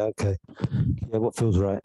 Okay. Yeah, what feels right?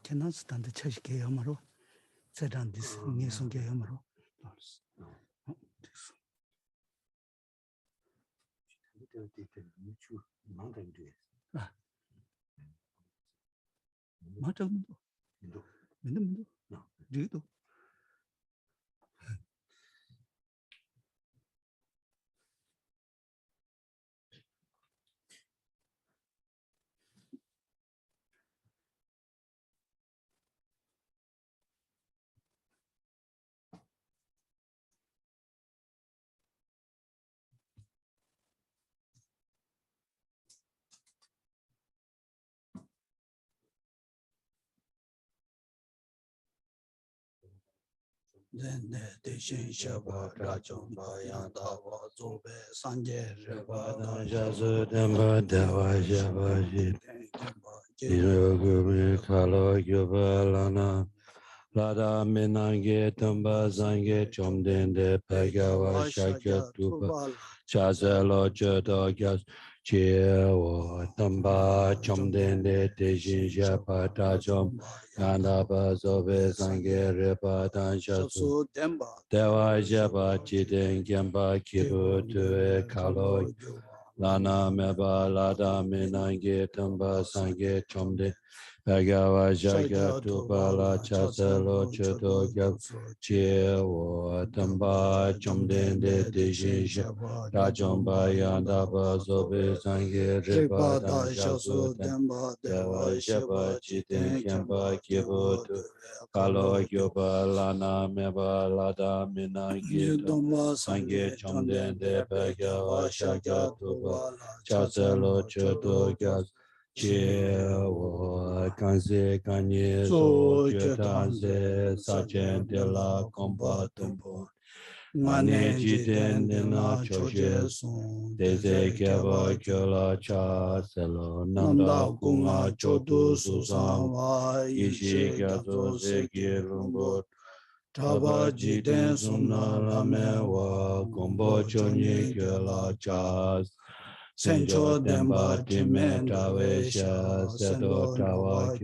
Kenan stand the church Yamaro, said on this Nison Yamaro. Madam, do you? Then the Shin Shaba Rajum Bayan Dawa Zobe Sanje Reba Jazu Demba Dewa Javaji Kalo Yubalana Lada Minange Tumba Zange Chomdende Pagawa Shakya Tuba Chazelo Jodo Gas Chiewo Tamba Chomdende Tejin Japa Tajom Yanda Bazobe Zange Ripa Tanshasu Dewa Jaba Chiden Gyamba Kibu Tue Kalo Lana Meba Lada Minange Tumba Sange Chomde Bhagava Jaga Tupala Chasalo Choto Gyab Chiewo Tamba Chomdende Tejin Rajomba Yanda Bazobe Zange Ripa Dan Shasu Dewa Jaba Chiden Gyamba Kibu Tue Kalo Gyoba Lana Meba Lada Minange Sange Chomdende Bhagava Jaga Tupala Chasalo Choto Gyab Chiewo Kanse Kanye So Chetanse Sachen de la Compa Tumpo Mane Jiten Nina Choche Deze Keba Kyola Cha Selo Nanda Kunga Chotu Susan Ishi Gato Seki Lumbo Taba Jiten Sumna Lame Wa Kombo Chonyi Kyola Chas Senjo Demba Time Tavesha Sedo Tawa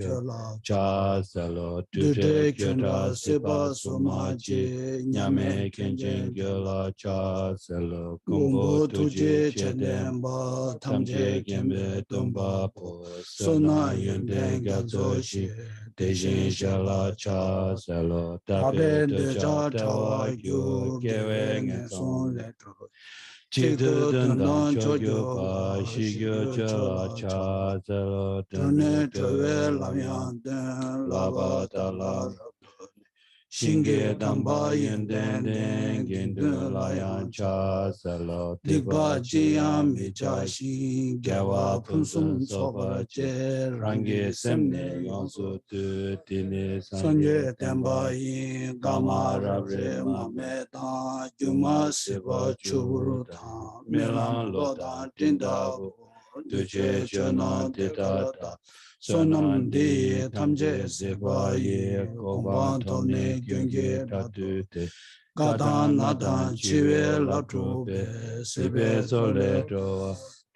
Cha Selo Tute Kyota Sipa Sumaji Nyame Kenjin Gyola Cha Selo Kumbo Tuje Chedemba Tamje Gembe Tumba Po Sona Yende Gazoshi Dejin Shala Cha Selo Tabe Deja Tawa Gyu Geweng Son Letro Chikdo Dandan Chogyo Pa Shigyo Chala Cha Zelo Dene Trove Lamyan Den Laba Dala Shinge Damba Yenden Den Gindu Layan Cha Zelo Diba Jiyam Micha Shin Gyawa Punsum Soba Je Rangi Semne Yonsu Tu Dini Sanje Damba Yin Gama Rabre Mame Dan Yuma Siva Churu Dan Milan Lodan Tindabu Tuje Jona Didata Sonam Di Tamje Ziba Ye Koban Tone Gyunge Tatute Gadan Nadan Chive Latrupe Sibe Sole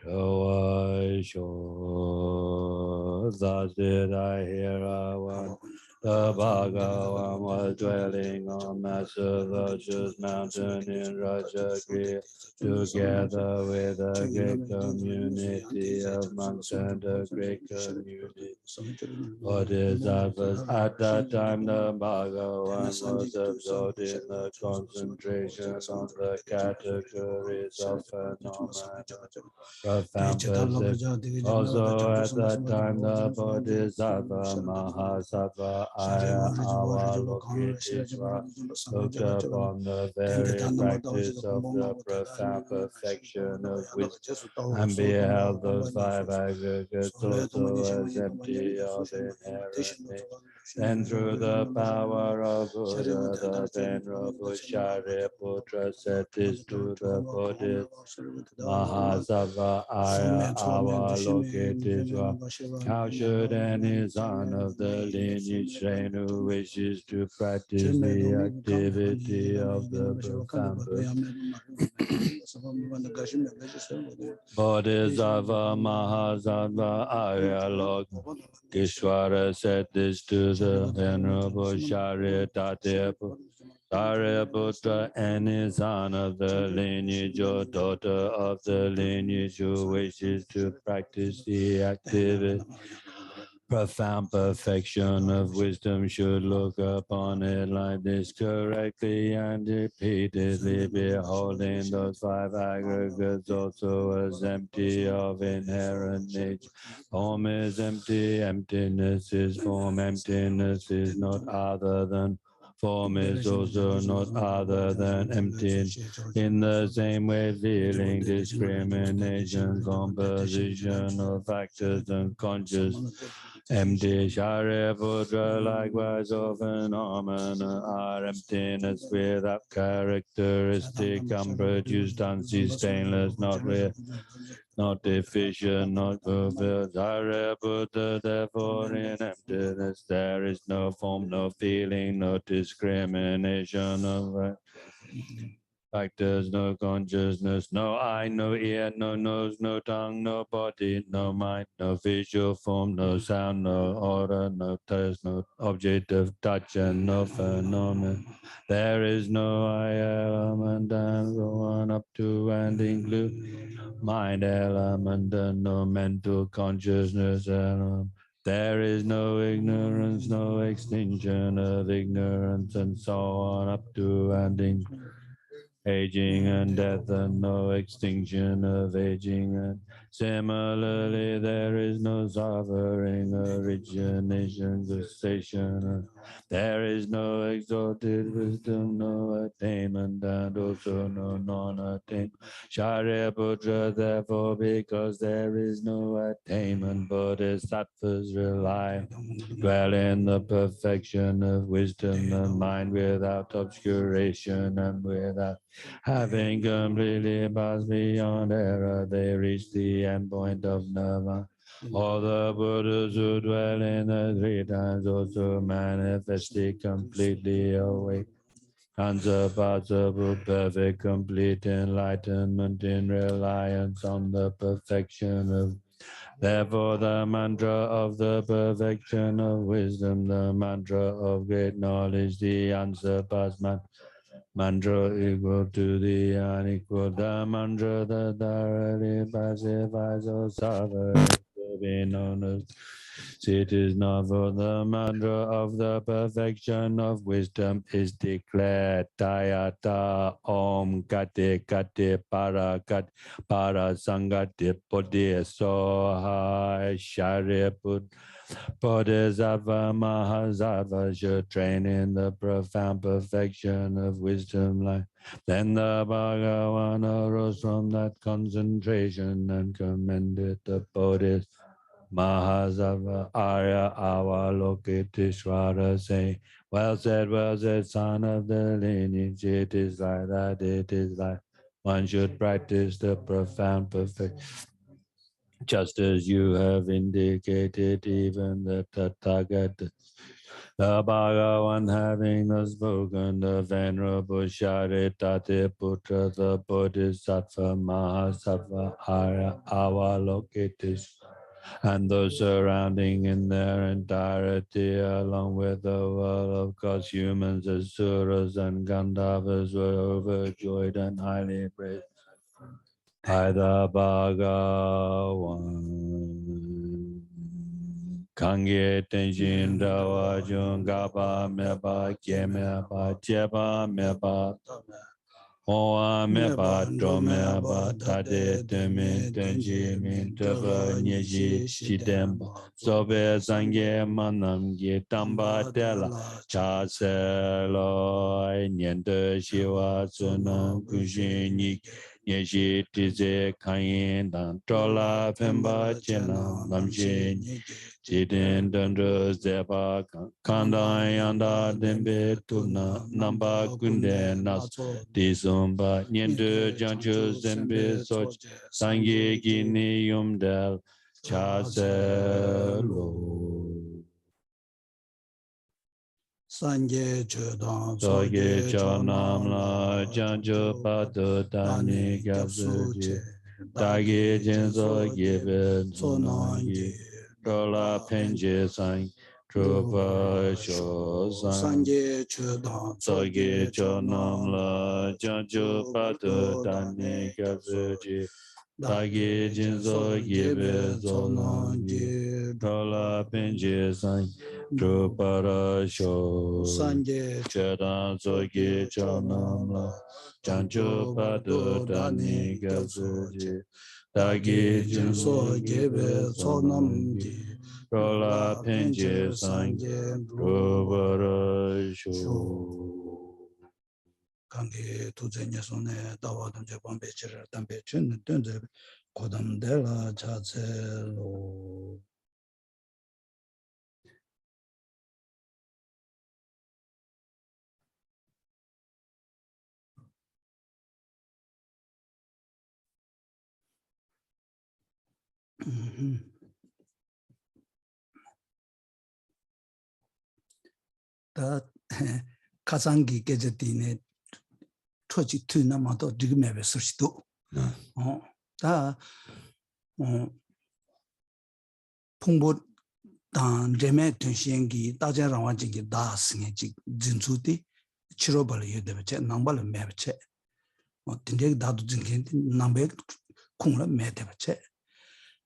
Toa Sho Zazid I hear one. The Bhagavan was dwelling on massive Raj's mountain in Rajagriha, together with a great community of monks and a great community. Bodhisattvas. At that time, the Bhagavan was absorbed in the concentration on the categories of phenomena. Profound perception. Also at that time, the Bodhisattva Mahasattva Aya Avalokiteshvara looked upon the very practice of the profound perfection of wisdom and beheld those five aggregates also as empty of inherent nature. Then through the power of Buddha, the Venerable Shariputra said this to the Bodhisattva Mahasattva Aya Avalokiteshvara. How should any son of the lineage train who wishes to practice the activity of the profound Bodhisattva Mahasattva Arya Lokeshvara said this to the Venerable Shariputra, any son of the lineage or daughter of the lineage who wishes to practice the activity profound perfection of wisdom should look upon it like this correctly and repeatedly, beholding those five aggregates also as empty of inherent nature. Form is empty, emptiness is form, emptiness is not other than form is also not other than empty. In the same way, feeling, discrimination, composition of factors and conscious empty Shariputra, likewise all phenomena are emptiness without characteristic, unproduced, unceased, stainless, not with not deficient, not fulfilled. Zare Buddha, therefore in emptiness there is no form, no feeling, no discrimination of factors, no consciousness, no eye, no ear, no nose, no tongue, no body, no mind, no visual form, no sound, no order, no taste, no object of touch, and no phenomenon. There is no I element and go on up to and include mind element and no mental consciousness element. There is no ignorance, no extinction of ignorance, and so on up to and include aging and death and no extinction of aging, and similarly there is no suffering, origination, cessation, there is no exalted wisdom, no attainment, and also no non-attainment. Shariputra, therefore, because there is no attainment, bodhisattvas rely, dwell in the perfection of wisdom, the mind without obscuration and without having completely passed beyond error, they reach the end point of nirvana. All the Buddhas who dwell in the three times also manifested completely awake. Unsurpassable, perfect, complete enlightenment in reliance on the perfection of. Therefore, the mantra of the perfection of wisdom, the mantra of great knowledge, the unsurpassed mantra equal to the unequal, the mantra that thoroughly pacifies or suffers to be known as. It is not for the mantra of the perfection of wisdom is declared. Tayata Om Kate Kate Para Sangati Bodhi Soha Shariput. Bodhisattva Mahasattva should train in the profound perfection of wisdom life. Then the Bhagavan arose from that concentration and commended the Bodhis. Mahasattva Arya Avalokiteshvara say, well said, son of the lineage, it is like that, it is like. One should practice the profound perfection. Just as you have indicated, even the Tathagata, the Bhagavan having thus spoken, the Venerable Sharitate Putra, the Bodhisattva Mahasattva Arya Avalokiteshvara, and those surrounding in their entirety, along with the world of course, humans, asuras, and Gandharvas were overjoyed and highly praised by the Bhagavan. Kange Tenshin Dawa Jun Gaba Meba Kemeba Jeba Meba Oa Meba Dromeba Tade Teme Tenji Min Teba Nyeji Shidemba Sobe Sange Manam Ge Tamba Tela Chaselo Nyende Shiva Sunam Kushini Nyeji Tize Kayin Dan Trola Pemba Chena Namshin Chiden Dandra Zeba Kanda Yanda Dembe Tuna Namba Kunde Nas Disumba Nyende Janchu Zembe Soch Sangi Gini Yumdel Chaselo Sanje Chodam Soge Soge Chonam Chonam La La Jancho Patu Tani Dani Gyapsuche Gapsuji Dagi Dagi Jinso Jinso Gibe Sonangi Sonangi Trola Penje Sang Trupa Sho Sang Sanje Chodam Soge Soge Chonam Chonam La La Jancho Patu Tani Gapsuji Dagi Jinso Gibe Sonangi Sonangi Trola Penje Sang Trupara Sho Sanje Chedan Sogi Chonam La Jancho Patu Dani Gapsuji Dagi Jinso Gibe Sonangi Trola Penje Sang Trupara Sho Kangi tuzenye sone dawa dunje bombe chira dambe chun dunze kodam dela chatse lo. 다 가상기 계제디네 초지 투나마도 지금에 쓸수도 다 풍부 단 제메 tun시행기 다자랑와지기 다스게지 진주디 치료벌 예데베체 남발을 매베체 딘데 다도 진게 남베 콩을 매데베체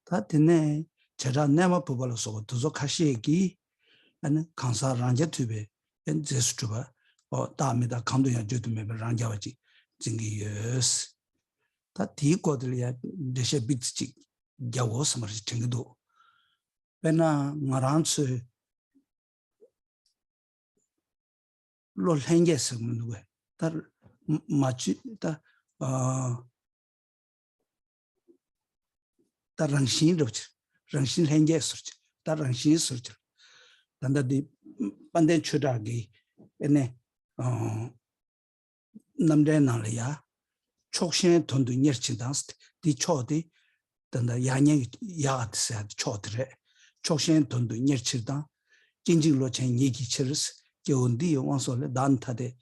다 되네 제가 내마 부발로서 도저 카시기 아니 강사 란제 투베 엔제스투바 다음에다 감도야 저도메 란자와지 진기 예스 다 디고들이야 데셰 빅치 야워스 마르지 팅도 베나 마란츠 롤 행게스 누구에 다 마치 다 랑신 로치 랑신 행게스 다 랑신 서치 단다디 반덴 추다기 에네 남데 나리아 촉신 돈도 녀친다스 디 초디 단다 야냥 야트세 초드레 촉신 돈도 녀치다 진진로 chen 얘기 치르스 겨운디 원소를 단타데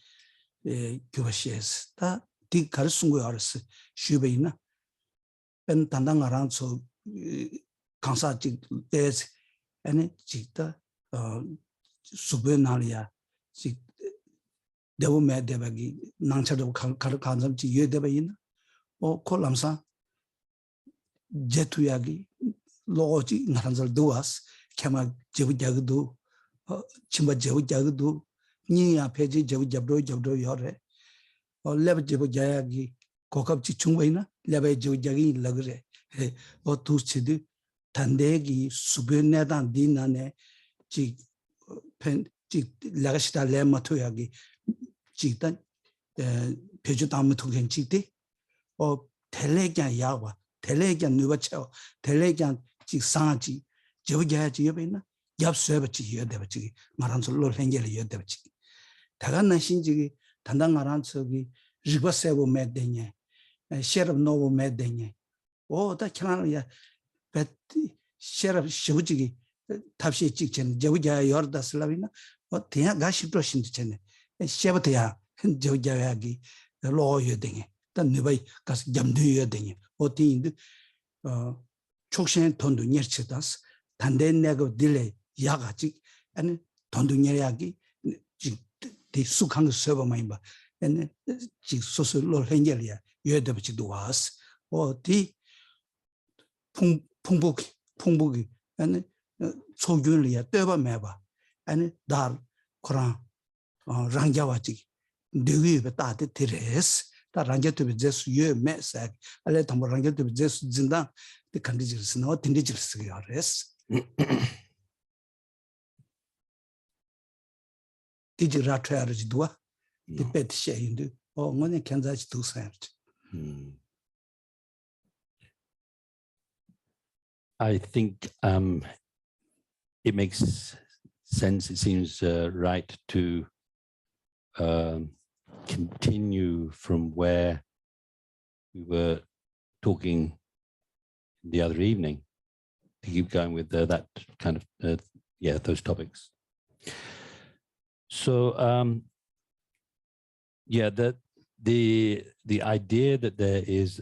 교시에스 다 디가르 숨고 알았어 슈베이나 벤 단당아랑서 강사직 데스 아니 직다 수베나리아 직 데보메 데바기 낭차도 간zam지 예데바이나 콜람사 제투야기 로지 나란절 두아스 케마 제부자그도 침바 제부자그도 니야 페지 제부잡도 요래 레브 제부자야기 고급지 충분이나 레브 제부자기 러그래 투치디 단대기 수변내단 디나네 지 라가시다 레마토야기 지단 페주담 통행 지디 텔레간 야와 텔레간 누바쳐 텔레간 지 상지 저기야지 여베나 얍스에버지 여데버지 마란솔로 행겔이 여데버지 다간나 신지기 단단 마란서기 리버세고 메데냐 셰럽 노고 메데냐 오다 캐나야 베티 셰럽 쇼지기 탑시 찍전 저기야 여르다 슬라비나 대야 가시도 신지네 셰버트야 저기야기 로여 되게 단 누바이 가서 잠두여 되게 어디인데 촉신 돈도 녀치다스 단대 내고 딜레 야가지 아니 돈도 녀야기 디 수강 서버만 봐 아니 지 소소로 행gel이야 여대부지도 와스 어디 풍복이 아니 소균이야 떠봐 매봐 아니 달 코랑 랑자와지 되게 따뜻 드레스 다 랑자도 제수 예 메사 알레 담보 랑자도 제수 진다 그 컨디지스 너 딘디지스 야레스 디지라트야르지 두아 디페트 셰인데 뭐네 캔자지 두사야지 I think it makes sense. It seems right to continue from where we were talking the other evening, to keep going with that kind of those topics. So the idea that there is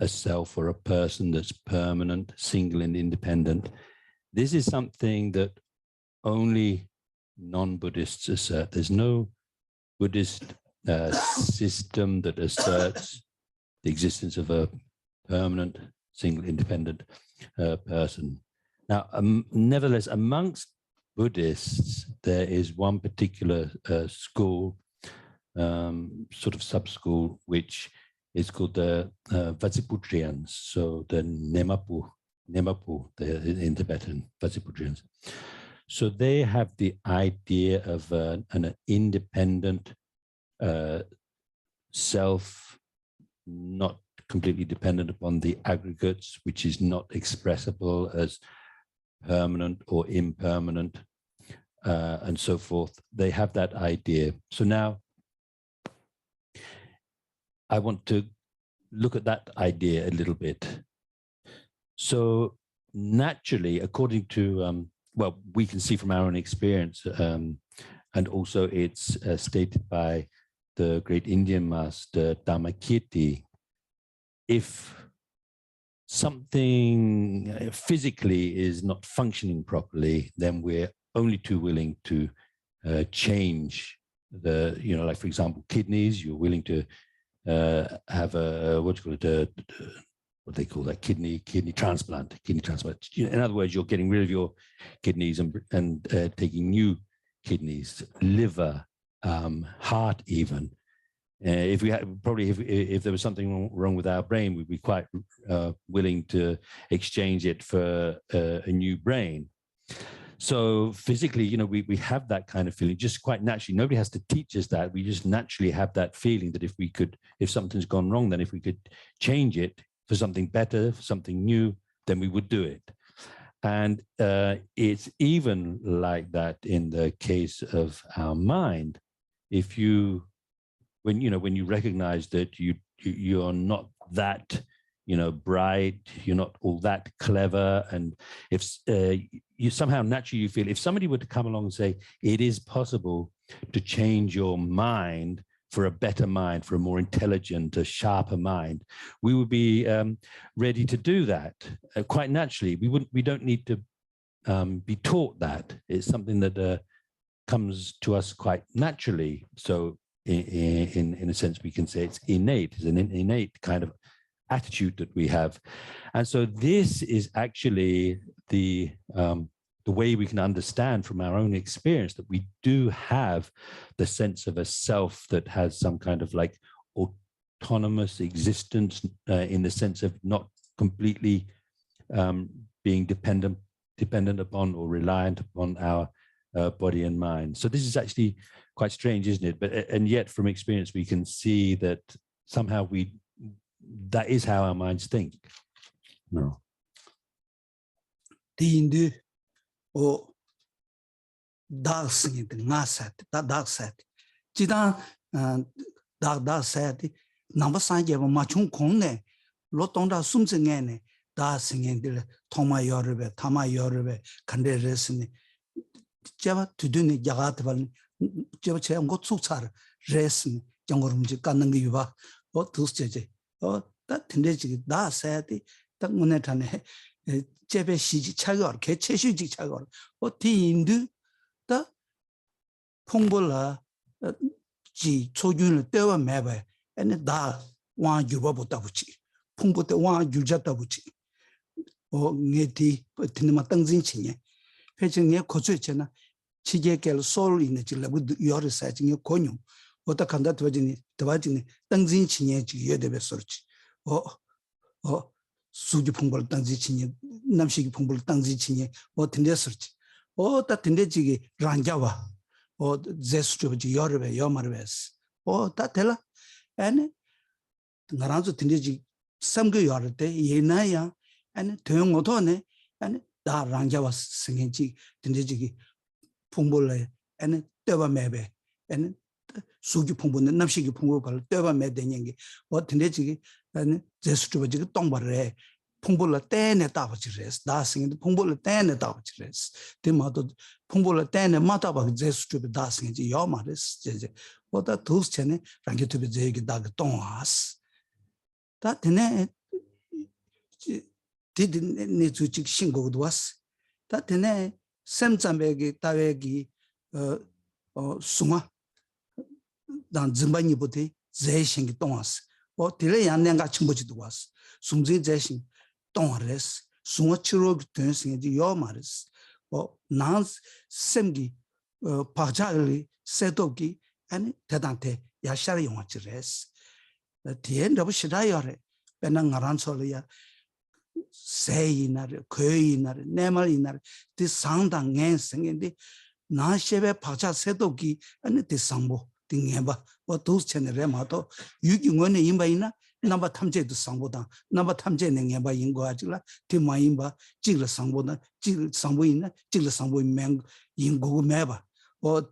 a self or a person that's permanent, single and independent, this is something that only non-Buddhists assert. There's no Buddhist system that asserts the existence of a permanent, single, independent person. Now, nevertheless, amongst Buddhists, there is one particular school, sort of sub-school, which is called the Vatsiputrians, so the Nemapu, in Tibetan, Vatsiputrians. So they have the idea of an independent self, not completely dependent upon the aggregates, which is not expressible as permanent or impermanent, and so forth. They have that idea. So now I want to look at that idea a little bit. So naturally, according to, well, we can see from our own experience, and also it's stated by the great Indian master Dhammakirti, if something physically is not functioning properly, then we're only too willing to change the, like for example, kidneys. You're willing to have a what they call that, kidney transplant. In other words, you're getting rid of your kidneys and taking new kidneys, liver, heart, even. If there was something wrong with our brain, we'd be quite willing to exchange it for a new brain. So physically, we have that kind of feeling just quite naturally. Nobody has to teach us that. We just naturally have that feeling that if something's gone wrong, then if we could change it for something better, for something new, then we would do it. And it's even like that in the case of our mind. When you recognize that you're not that bright, you're not all that clever, and if you somehow naturally you feel, if somebody were to come along and say it is possible to change your mind for a better mind, for a more intelligent, a sharper mind, we would be ready to do that quite naturally. We don't need to be taught that. It's something that comes to us quite naturally. So in a sense, we can say it's innate. It's an innate kind of attitude that we have. And so this is actually the way we can understand from our own experience that we do have the sense of a self that has some kind of like autonomous existence, in the sense of not completely being dependent upon or reliant upon our body and mind. So this is actually quite strange, isn't it? And yet from experience, we can see that somehow that is how our minds think. No. Dark side, dark side. Jida dark side. Number sanje machung kongne lo tonda sumsengene da singende thoma yorbe thama yorbe kande resni java tuduni jagat bal java che ngo tsuchar resni jangorumji kanang yuba o tusjeje o ta tindeji da side ta ngone tane jebe 시지 차거 개 체시지 차거 어 디인도 다 풍불라 지 초균을 떼와 매봐 아니 다와 유바보다 붙이 풍부때 와 유자다 붙이 어 네디 버티는 땅진치냐 회정에 고쳐있잖아 지게kel 소울 있는 질라고 여러 사진이 권용 어디 간다 도와지니 땅진치냐 지 여대베 소르치 수지 풍불 땅진치냐 남식이 풍불 땅진치냐 뭐 된데서지 다 된데지기 란자와 제수주지 여러베 여마르베스 다 될라 아니 나라도 된데지 삼개 여를 때 예나야 아니 대응어도네 아니 다 란자와 생긴지 된데지기 풍불에 아니 떼바 매베 아니 수지 풍불은 남식이 풍불을 떼바 매되는 게 된데지기 아니 제수주지 똥바래 풍불을 떼내 따버지레스 다승이 풍불을 떼내 따버지레스 대마도 풍불을 떼내 마다바 제수주비 다승이지 여마레스 제제 보다 도스체네 랑게투비 제기 다가 똥아스 다 되네 디디네 주직 신고도 왔어 다 되네 샘잠베기 따웨기 숭아 난 증반이부터 제신기 똥아스 딜레 양내가 침보지도 왔어 숭지 제신 똥아레스 숭어 치로기 된승이지 여마레스 난 샘기 파자리 세도기 아니 대단테 야샤리 용아치레스 디엔더부 시다요레 베난 나란솔이야 세이나르 거이나르 네말이나르 디 상당한 생인데 나셰베 파자 세도기 아니 디 상보 딩해봐 도스체네레 마도 유기원에 임바이나 나바 탐제도 상보다 나바 탐제는 해봐 인거 아직라 디마임바 찍을 상보다 찍을 상보이나 찍을 상보이면 인고 매봐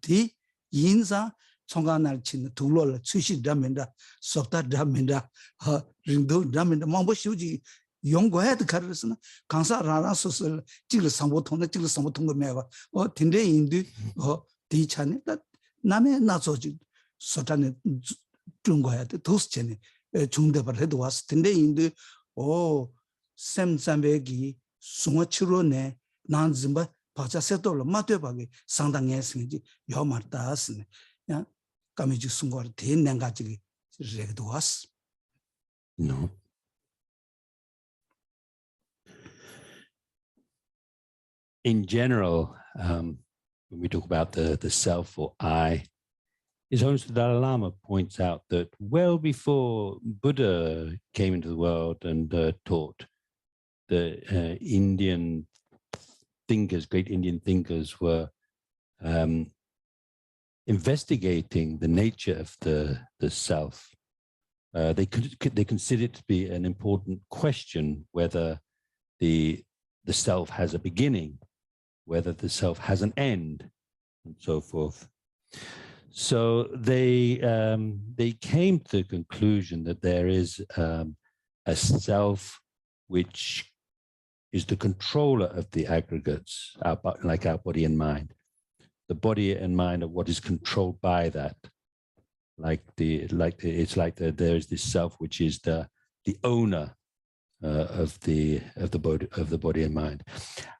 디 인사 총간날 친 둘러를 추시다면다 속다다면다 링도 다면다 망보 쉬우지 용거해도 가르스나 강사 라라소스 지글 상보통의 지글 상보통의 매와 딘데 인도 디찬에 남의 나서지 소단에 중거해도 도스체네 중대발 해도 왔을 텐데 인도 샘삼베기 숭어치로네 난즘바 바자세도로 맞대박이 상당했으니 요마다스네 야 까미지 순거를 대nen가지기 레도 왔어. No. In general, when we talk about the self or I, His Holiness the Dalai Lama points out that well before Buddha came into the world and taught, the Indian thinkers, great Indian thinkers, were investigating the nature of the self. They consider it to be an important question whether the self has a beginning, whether the self has an end, and so forth. So they came to the conclusion that there is a self which is the controller of the aggregates, like our body and mind. The body and mind are what is controlled by that. There is this self which is the owner of the body and mind.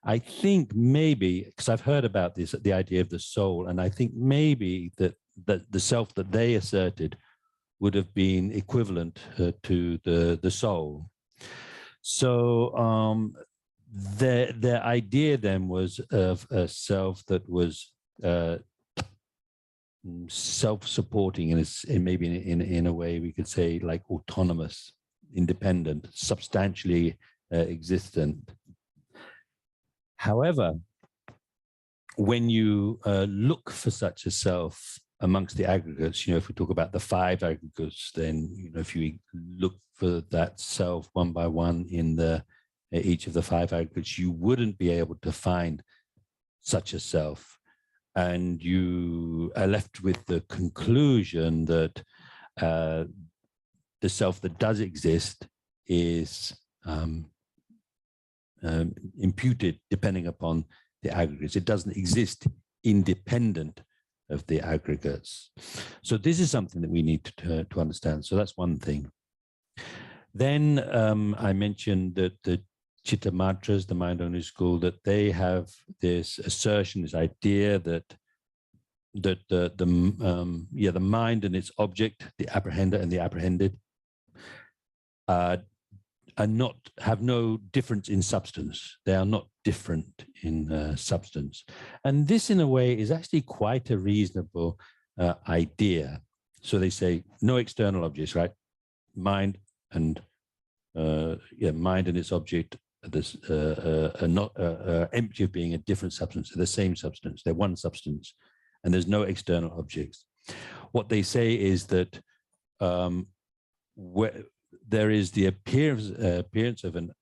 I think maybe, because I've heard about this, the idea of the soul, and I think maybe that the self that they asserted would have been equivalent to the soul. So their idea then was of a self that was self-supporting, and maybe in a way we could say like autonomous, independent, substantially existent. However, when you look for such a self amongst the aggregates, if we talk about the 5 aggregates, then if you look for that self one by one in each of the 5 aggregates, you wouldn't be able to find such a self, and you are left with the conclusion that the self that does exist is imputed depending upon the aggregates. It doesn't exist independent of the aggregates. So this is something that we need to understand. So that's one thing. Then I mentioned that the Chitta Matras, the mind-only school, that they have this assertion, this idea that the mind and its object, the apprehender and the apprehended, have no difference in substance. They are not different in substance. And this, in a way, is actually quite a reasonable idea. So they say no external objects, right? Mind and mind and its object are not empty of being a different substance. They're the same substance. They're one substance, and there's no external objects. What they say is that where there is the appearance of an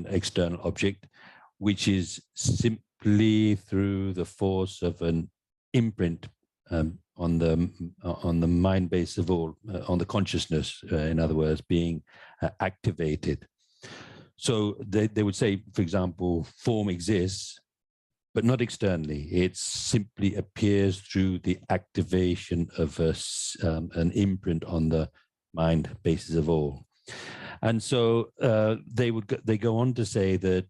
external object, which is simply through the force of an imprint on the mind base of all, on the consciousness, in other words, being activated. So they would say, for example, form exists, but not externally. It simply appears through the activation of an imprint on the mind basis of all. And so they go on to say that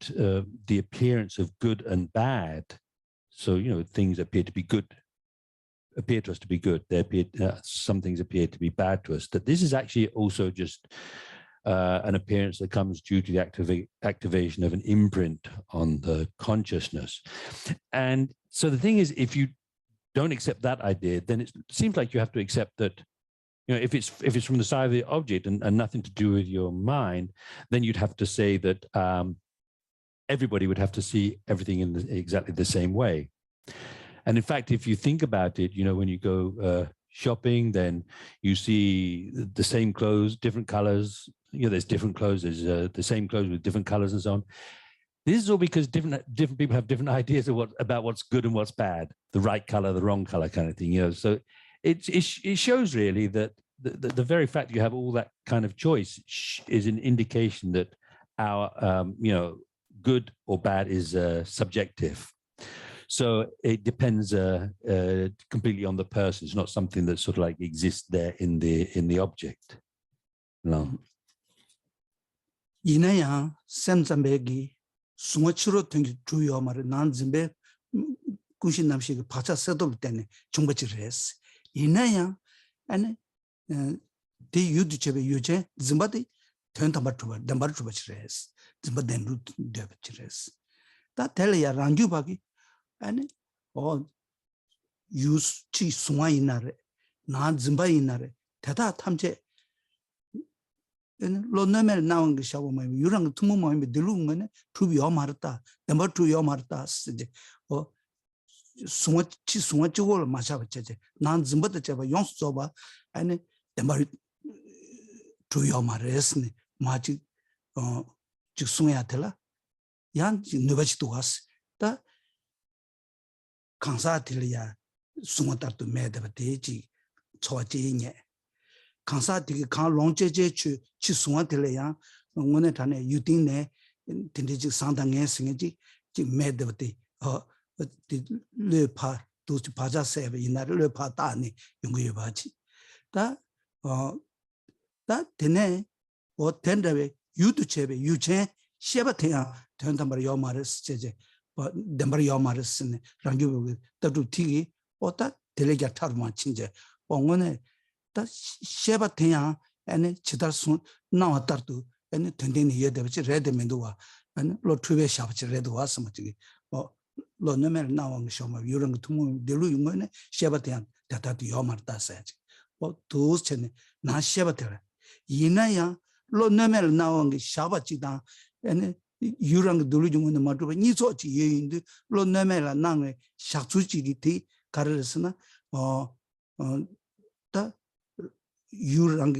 the appearance of good and bad, so things appear to be good, appear to us to be good. Some things appear to be bad to us. That this is actually also just an appearance that comes due to the activation of an imprint on the consciousness. And so the thing is, if you don't accept that idea, then it seems like you have to accept that, if it's from the side of the object and nothing to do with your mind, then you'd have to say that everybody would have to see everything in exactly the same way. And in fact, if you think about it, when you go shopping, then you see the same clothes, different colors. There's different clothes. There's the same clothes with different colors and so on. This is all because different people have different ideas of about what's good and what's bad, the right color, the wrong color kind of thing. So it shows really that the very fact that you have all that kind of choice is an indication that our good or bad is subjective. So it depends completely on the person. It's not something that sort of like exists there in the object. No. 이내야 샘잠배기 숭어치로 된 주요 말을 난 짐배 구신 남식 바차 세돌 때네 중버치를 했어. 이내야 아니 대 유드 제베 유제 짐바데 된다마 주바 담바르 주바치를 했어. 짐바된 루트 되버치를 했어. 다 텔이야 랑규바기 아니 유치 숭아 이나래 나 짐바 이나래 대다 탐제 로너멜 나온 게 샤고 뭐 유랑 투모 뭐 들루는 거네 투비 요 말았다 넘버 2요 말았다 이제 숭아 쪽을 마셔봤지 난 짐버도 제가 용수 줘봐 아니 넘버 2요 말했으니 마치 즉 숭아야 될라 양 누바치도 왔어 다 강사들이야 숭아다도 매다 되지 초지냐 강사들이 강 롱제제 치 숭아들이야 오늘 단에 유딩네 딘디지 상당히 생기지 지 매다데 르파 도스 바자세베 이나를 르파 다니 연구해 봐지 다 되네 된다베 유튜브에 유체 셰바테야 된단 말이야 요 말을 쓰제 덴바리 요 말을 쓰네 랑규 따도 티기 오다 델레가 타르만 친제 오늘 다 셰바테야 아니 치달수 나왔다도 아니 된den이 예데버지 레드멘도와 아니 로트베 샤브지 레드 와스마지 로너멜 나온 쇼마 이런 거 통문 들루 용거네 셰바테야 다다도 요 말다 써야지 도스체네 나 셰바테라 이나야 로너멜 나온 게 샤바지다 아니 유랑 들루중은 맞고 니소지 예인데 로너멜 나는 샤츠지리티 가르스나 다 유랑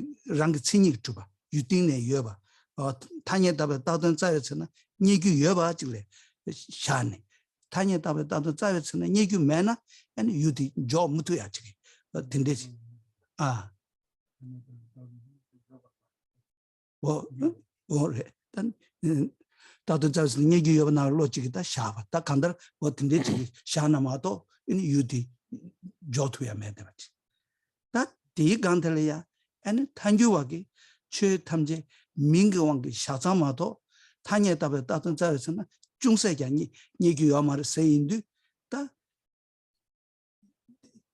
친이 주바 유딩네 여바 타녀답에 따던 자여서는 니규 여바 지래 샤네 타녀답에 따던 자여서는 니규 매나 아니 유디 조 무토야 지 딘데지 뭐래 단 따던 자여서는 니규 여바 나 로직이다 샤바 다 간다 뭐 딘데지 샤나마도 이 유디 조토야 매다지 디 간들이야 아니 탄주와기 최 탐제 민교왕기 샤자마도 타녀답에 따던 자에서는 중세견이 얘기요 말을 세인도 다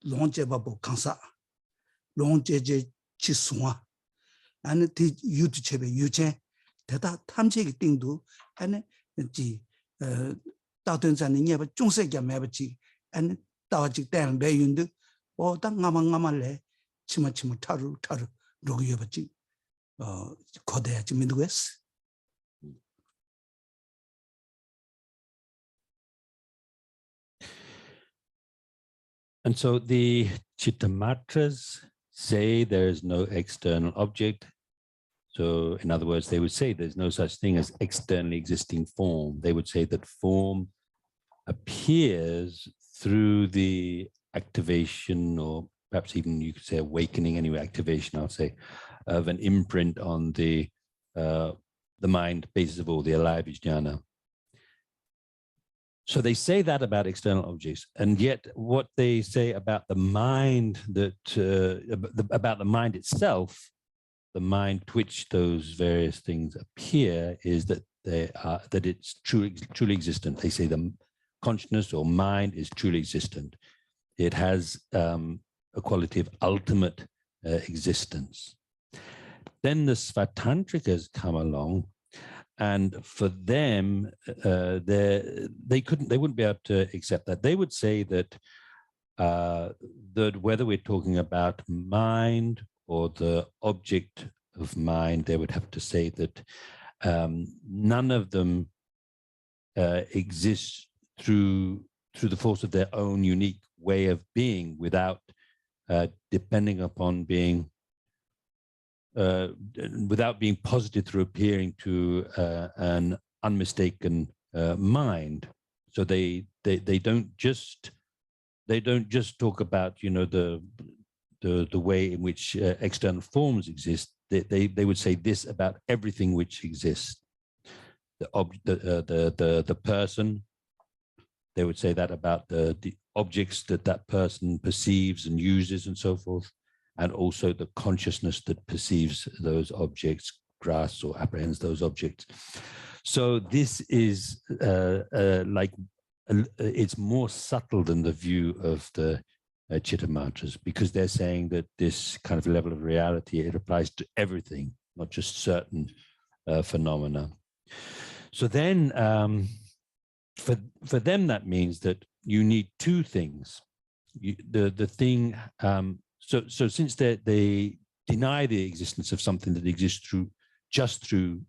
롱제바보 강사 롱제제 치수와 아니 디 유튜브에 유제 대다 탐제기 띵도 아니 지 따던 자는 예바 중세견 매버지 아니 따와직 때는 배윤도 딱 ngamal래 치마 타루 로기여버지 거대하지 민두겠어. And so the Chittamatras say there is no external object. So in other words, they would say there's no such thing as externally existing form. They would say that form appears through the activation, or perhaps even you could say awakening, anyway, activation, I'll say, of an imprint on the mind, basis of all, the alive jnana. So they say that about external objects, and yet what they say about the mind, about the mind itself, the mind to which those various things appear, is that it's truly existent. They say the consciousness or mind is truly existent. It has a quality of ultimate existence. Then the Svatantrikas come along, and for them, they wouldn't be able to accept that. They would say that whether we're talking about mind or the object of mind, they would have to say that none of them exists through the force of their own unique way of being, without depending upon being, without being posited through appearing to an unmistaken mind. So they don't just talk about, you know, the way in which external forms exist, they would say this about everything which exists. The person, they would say that about the objects that person perceives and uses and so forth, and also the consciousness that perceives those objects, grasps or apprehends those objects. So this is it's more subtle than the view of the Chitta Mantras, because they're saying that this kind of level of reality, it applies to everything, not just certain phenomena. So then for them, that means that you need two things. So since they deny the existence of something that exists just through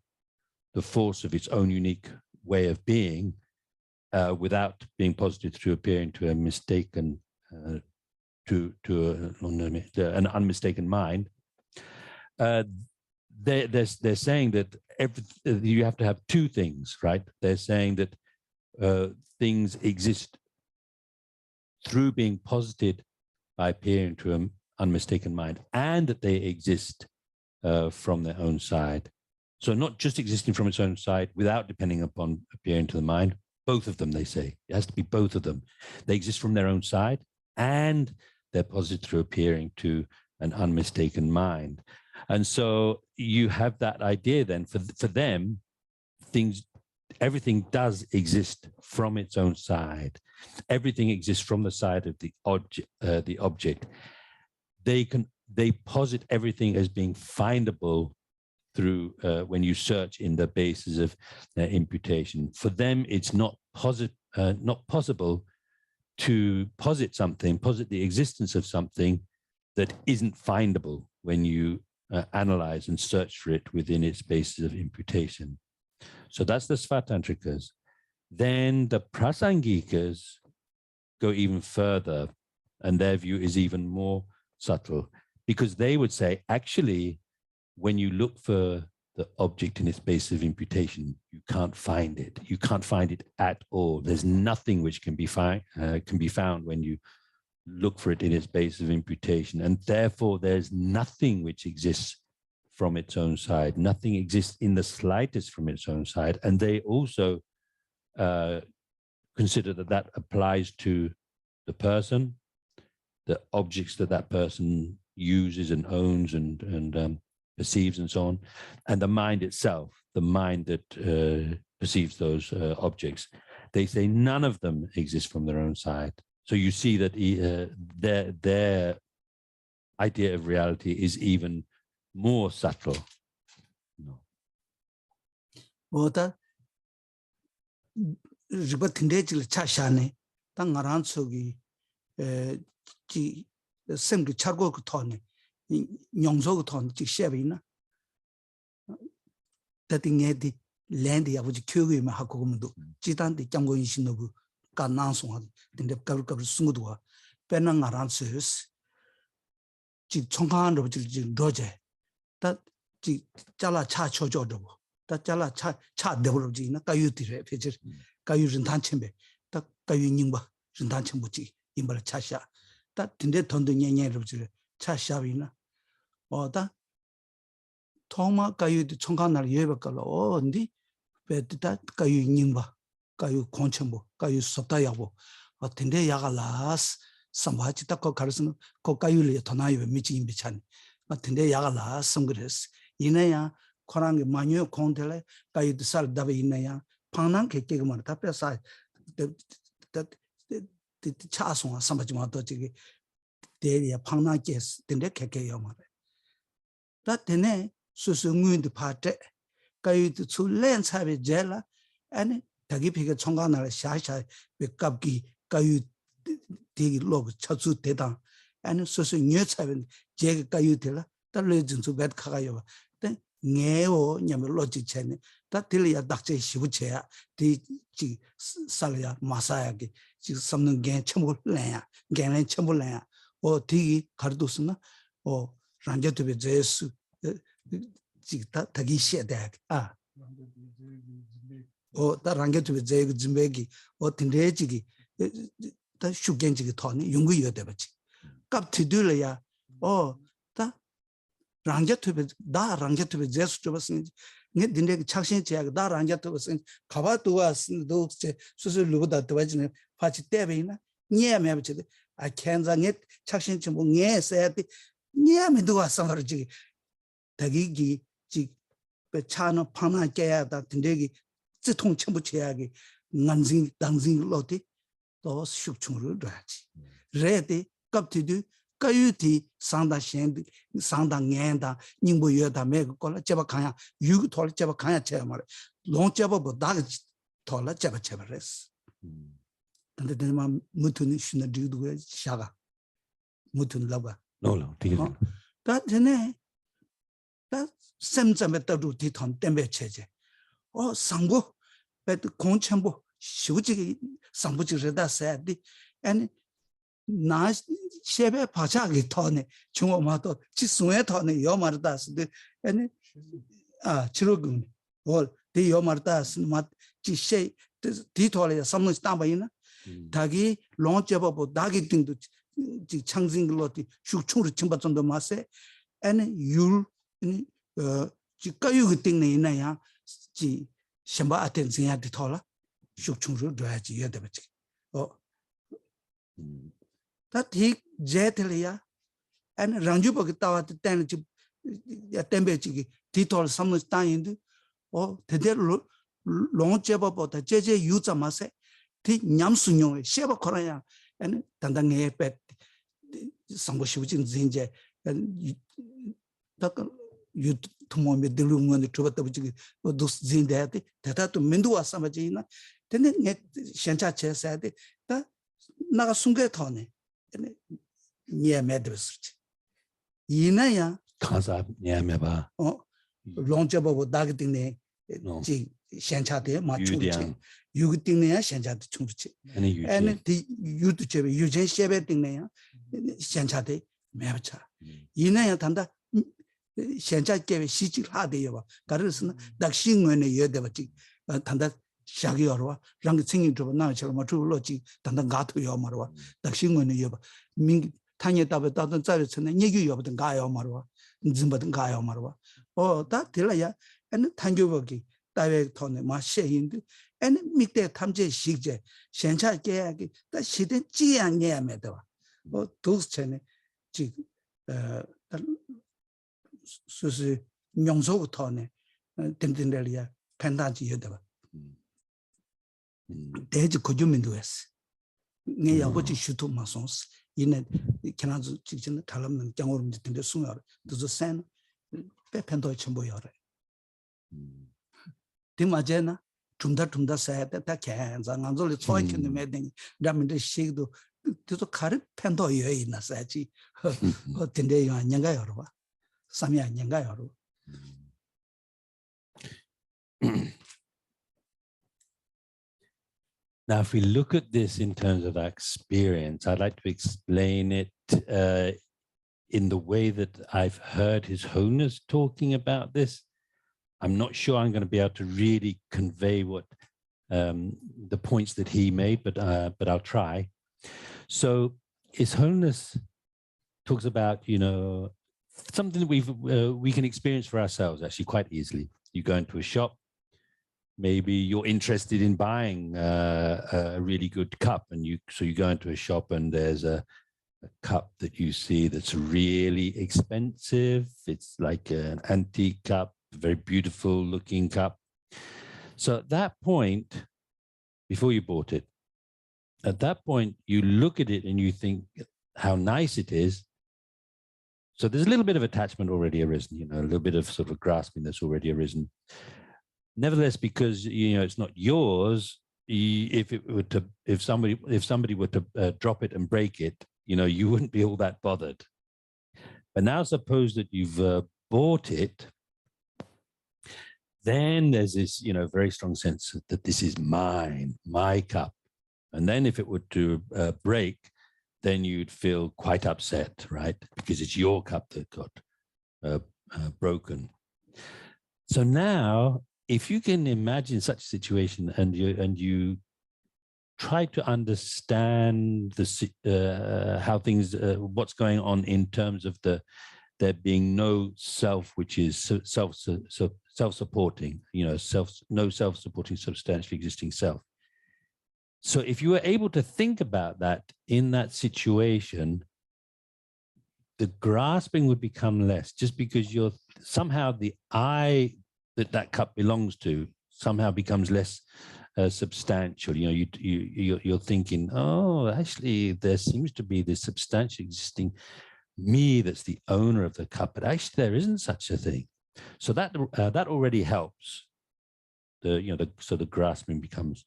the force of its own unique way of being, without being posited through appearing to a mistaken, an unmistaken mind, they're saying that you have to have two things, right? They're saying that things exist through being posited by appearing to an unmistaken mind, and that they exist from their own side. So not just existing from its own side without depending upon appearing to the mind, both of them, they say. It has to be both of them. They exist from their own side, and they're posited through appearing to an unmistaken mind. And so you have that idea then, for them, everything does exist from its own side. Everything exists from the side of the object. They posit everything as being findable through when you search in the basis of imputation. For them, it's not possible to posit the existence of something that isn't findable when you analyze and search for it within its basis of imputation. So that's the Svatantrikas. Then the Prasangikas go even further, and their view is even more subtle, because they would say, actually, when you look for the object in its basis of imputation, you can't find it. You can't find it at all. There's nothing which can be found when you look for it in its basis of imputation, and therefore there's nothing which exists from its own side. Nothing exists in the slightest from its own side. And they also consider that applies to the person, the objects that person uses and owns and perceives and so on, and the mind itself, the mind that perceives those objects. They say none of them exist from their own side. So you see that their idea of reality is even more subtle. Oda riba tindejil chashane ta ngaran sogi ji semgi chargo ko thone nyongso ko thone ji shebina tati ngedi lendi abuji kyugi ma hakomudo jitan de jamgo inshinobu kanang songa tinde kabur sungudwa pena ngaran sos ji chongkan ro ji roje ta ji chala cha chojo ro ta chala cha develop ji na kayu dire feature kayu rintan chembe ta kayu ningba rintan chembu ji imbal chasha ta tinde tondo nyenye ro ji chasha bina oda thoma kayu de chongkan nar yeba kala ndi 베다 가유 닝바 가유 콘첨보 가유 섭다야보 어텐데 야갈라스 삼바치 딱거 가르스는 거 가유리 도나유 미치인 비찬 어텐데 야갈라스 성그레스 이내야 코랑게 마뉴 콘텔레 가유드 살 다베 이내야 방난 개개가 말 답해서 차송아 삼바지마 또 저기 대리야 방난게 된데 개개요 말에 다 되네 수수응윈도 파테 가유도 출렌 차베 젤라 아니 다기피가 총간을 샤샤 백갑기 가유 되기 로그 차수 대당 아니 소소 녀차베 제가 가유들라 달레진수 벳 카가요 때 녜오 냐면 로직 체네 다 들이야 닥제 시부체야 디지 살야 마사야게 지 섬는 게 첨불래야 게는 첨불래야 디기 가르도스나 란제트베 제스 지다 타기 시에다 다 랑게트 제그 짐베기 틴데지기 다 슈겐지기 토니 용구여 되버지 갑티들이야 oh ta rangja tube da rangja tube jesu tube sin nge dinde chakshin che da rangja tube sin kaba tuwa sin do che susu luda tuwa jine pachi tebe na nye me che a kenza nge chakshin che mo nge se ti nye me duwa samar ji dagi gi ji be chano pana ke ya da dinde gi zitong chen bu che ya gi nanjing dangjing lo ti to shuk chung ru da ji re de kap ti du ka유티 상다 셴 상다 녜다 닝보 여다 메고 걸 제바 가야 유 돌 제바 가야 제 말. 롱 제바 보다 돌라 제바 제바레스. 근데 내가 무튼이 신나 뒤도 샤가 무튼 라가. 노노 되게. 다 전에 다 샘점에 떠도 뒤턴 땜베 체제. 상고 배 공천부 쇼지 상부지르다 세디 아니 나 셰베 파차기 터네 중어마도 지수에 터네 요마르다스데 아니 치로군 올 요마르다스 마 지셰 디토레 섬는 스타바이나 다기 론체버보 다기 띵도 지 창진글로티 슈충르 침바존도 마세 아니 율 아니 지가유기 띵네 있나야 지 셴바 아텐지야 디토라 슈충르 줘야지 여대버지 다 ठीक Jethliya N Ranju बगतावा तेन च टेंबे च तीतोल समझता इंद ओ तेदे लोंचे बपोता JJ युचा मासे ती न्याम सुन्यो Sheba खराया N तंदंगे पे संगो शिवजिन जिंजे तक यु तुमो में दिलुंगन तुबत ब지 दुस जिंदे तेता तो मिंदुवा समझिना तेने ने शंचा छेसादे ता 나가 숨게 터네 니에메드스치 이나야 가사 니에메바 롱제버보 다기딩네 지 셴차데 마추치 유기딩네야 셴차데 충치 아니 디 유드제베 유젠 셰베딩네야 셴차데 메바차 이나야 단다 셴차게베 시지하데요 가르스나 닥싱원에 여데버지 단다 샤기 어와 랑 생긴 저 나처럼 맞추로지 단단 가토요 말와 닥싱원에 여봐 민 타니에 답에 따던 자리처럼 얘기 여보든 가요 말와 무슨거든 가요 말와 다 들어야 엔 탄교버기 다외 토네 마셰인데 엔 밑에 탐제 시제 현차 계약이 다 시대 지양해야 매다 도스체네 지 수수 용서부터네 든든들이야 판단지 여다 대지 고주민도였어. 내 아버지 슈토 마송스 이내 캐나다 직전 달람는 장어름 듣는데 숨어. 그래서 산 배편도 전부여래. 디마제나 tum다 사야다 다 괜찮아. 안절이 초이는 매든 라면도 시기도 또 가르 편도 여기 나서지. 근데 요 안녕가 여러 봐. 삼이 안녕가 여러. Now, if we look at this in terms of our experience, I'd like to explain it in the way that I've heard His Holiness talking about this. I'm not sure I'm going to be able to really convey what the points that he made, but I'll try. So His Holiness talks about, something that we can experience for ourselves actually quite easily. You go into a shop. Maybe you're interested in buying a really good cup, and so you go into a shop and there's a cup that you see that's really expensive. It's like an antique cup, a very beautiful looking cup. So at that point, before you bought it, at that point, you look at it and you think how nice it is. So there's a little bit of attachment already arisen, a little bit of sort of grasping that's already arisen. Nevertheless, because it's not yours, if somebody were to drop it and break it, you wouldn't be all that bothered. But now suppose that you've bought it, then there's this very strong sense that this is mine, my cup. And then if it were to break, then you'd feel quite upset, right? Because it's your cup that got broken. So now, if you can imagine such a situation and you try to understand how things, what's going on in terms of there being no self, which is self-supporting, no self-supporting substantially existing self. So if you were able to think about that in that situation, the grasping would become less, just because you're somehow the I that cup belongs to somehow becomes less substantial. You're thinking, oh, actually, there seems to be this substantial existing me that's the owner of the cup, but actually there isn't such a thing. So that already helps. So the grasping becomes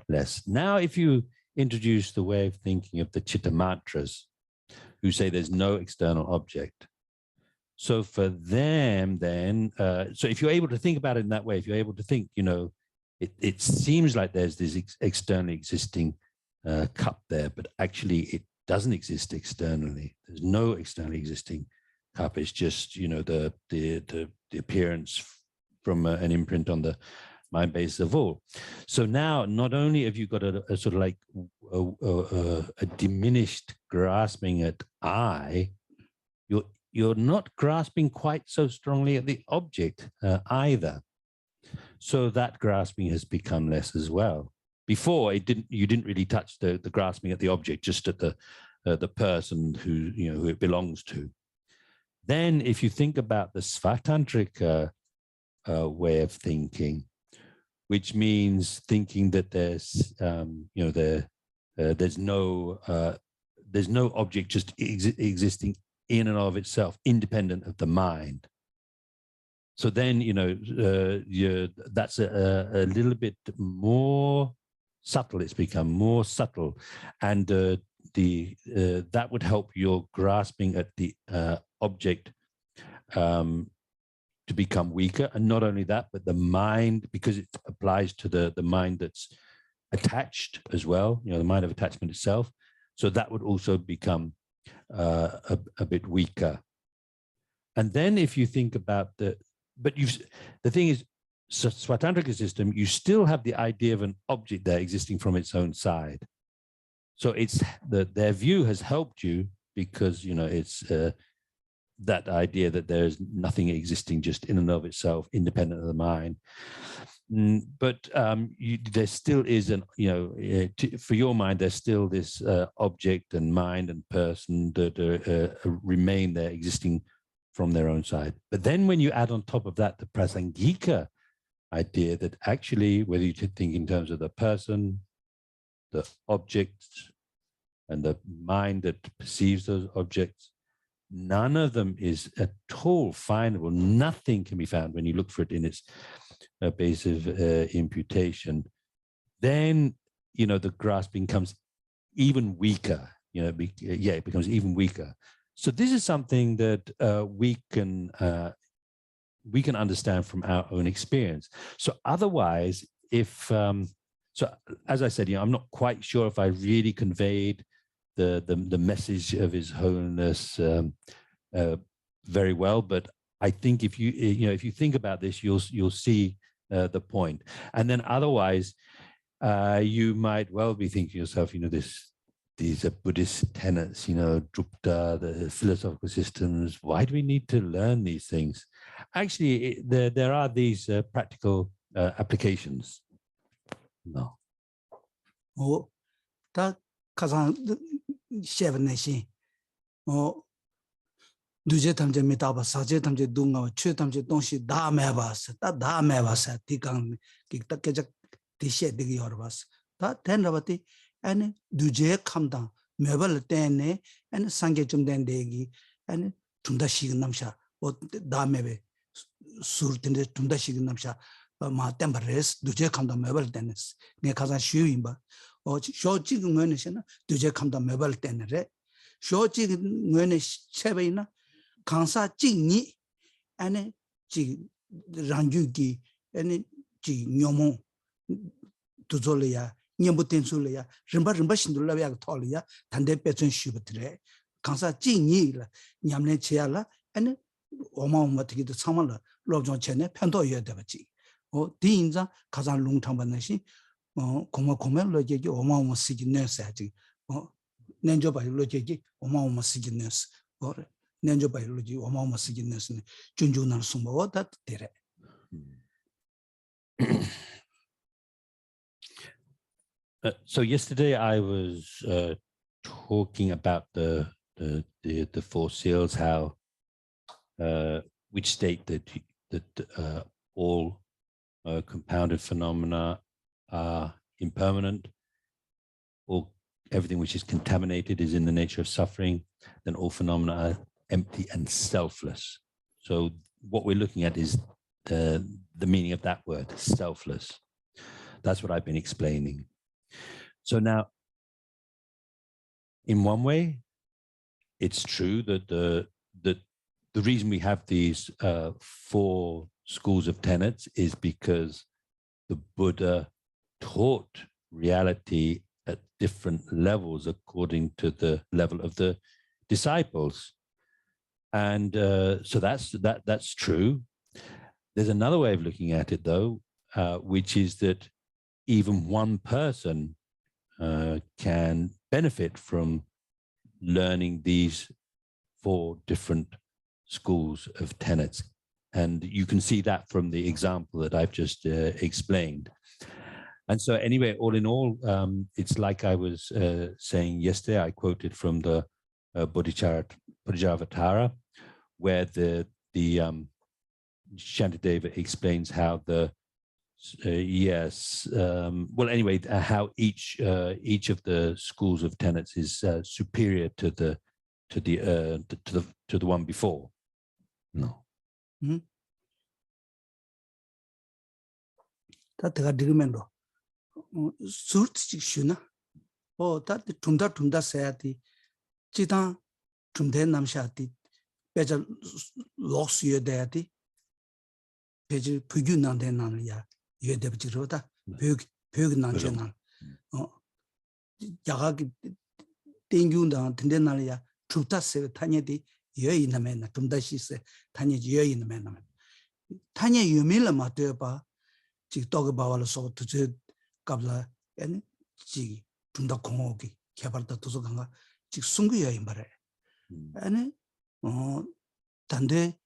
less. Now, if you introduce the way of thinking of the Chitta Mantras, who say there's no external object. So for them, then, so if you're able to think about it in that way, if you're able to think, it seems like there's this externally existing cup there, but actually it doesn't exist externally. There's no externally existing cup. It's just, the appearance from an imprint on the mind base of all. So now, not only have you got a sort of like a diminished grasping at I, you're not grasping quite so strongly at the object either. So that grasping has become less as well. Before, you didn't really touch the grasping at the object, just at the person who it belongs to. Then, if you think about the Svatantrika way of thinking, which means thinking that there's no object just existing in and of itself, independent of the mind. So then, that's a little bit more subtle. It's become more subtle, and that would help your grasping at the object to become weaker. And not only that, but the mind, because it applies to the mind that's attached as well, the mind of attachment itself. So that would also become a bit weaker. And then if you think about the thing is, Svatantrika system, you still have the idea of an object there existing from its own side. So it's their view has helped you because, it's that idea that there's nothing existing just in and of itself, independent of the mind. But there still is for your mind, there's still this object and mind and person that remain there existing from their own side. But then when you add on top of that the prasangika idea that actually, whether you think in terms of the person, the objects, and the mind that perceives those objects, none of them is at all findable. Nothing can be found when you look for it in its base of imputation. Then, the grasping becomes even weaker. It becomes even weaker. So this is something that we can understand from our own experience. So otherwise, so as I said, I'm not quite sure if I really conveyed the message of His Holiness very well, but I think if you think about this, you'll see the point. And then otherwise, you might well be thinking to yourself, these are Buddhist tenets, Drupta, the philosophical systems. Why do we need to learn these things? Actually, there are these practical applications. No. Oh, that Kazan Shevanesi. Oh, Duje Tamje Mitaba, Saje Tamje Dunga, Chu Tamje Donshi, Da Mevas, that Da Mevas, Tikan, Kiktakajak, Tisha Digi Orbas. That Tenravati, and Duje come down, Mebel Tene, and Sangejum Dendegi, and Tundashi Namsha, or Da Mebe, Surtin Tundashi Namsha, Ma Temperes, Duje come down Mebel Tennis, Nekazan Shuimba, or Shoji Munishana, Duje come down Mebel Tenere, Shoji Munish Chevina. Kansa Jingni and Ji Ranjugi and Ji Nyomo Tuzolia, Nyamutensulia, Rimba Tolia, Tande Petson Shubetre, Kansa Jingi, Nyamne Chiala, and Oma Matiki the Samala, Lobjon Chene, Pantoya Devachi, or Dinza, Kazan Lung Tambanashi, 고마 로제기 어마어마 시기네스 아직 nenjo bai lo je oma oma sigines or nenjo bai lo ji oma oma sigines ne junju na sumba wa dat tere. So yesterday I was talking about the four seals, how which state that all compounded phenomena are impermanent, or everything which is contaminated is in the nature of suffering, then all phenomena are empty and selfless. So what we're looking at is the meaning of that word, selfless. That's what I've been explaining. So now, in one way, it's true that the reason we have these four schools of tenets is because the Buddha taught reality at different levels according to the level of the disciples. And so that's true. There's another way of looking at it, though, which is that even one person can benefit from learning these four different schools of tenets. And you can see that from the example that I've just explained. And so anyway, all in all, it's like I was saying yesterday, I quoted from the Bodhisattva, where the Shantideva explains how the well, anyway, how each of the schools of tenets is superior to the one before. No. Surtsikshuna. Oh, that tumda sayati. Chita tumde namshati. Beja loss ye deati. Beja pugu nande nanaya. Ye debjirota. Pug nanjanan. Yagaki Tingyunda, Tindenalia, Truta se Tanyadi, ye in the man, Tumda she se, Tanya ye in the man. Tanya Yumila Mateba. Chị talk about so to kabla and chị tunda kongogi 개발다 도서관가 즉 숨겨야 말해. 아니 단대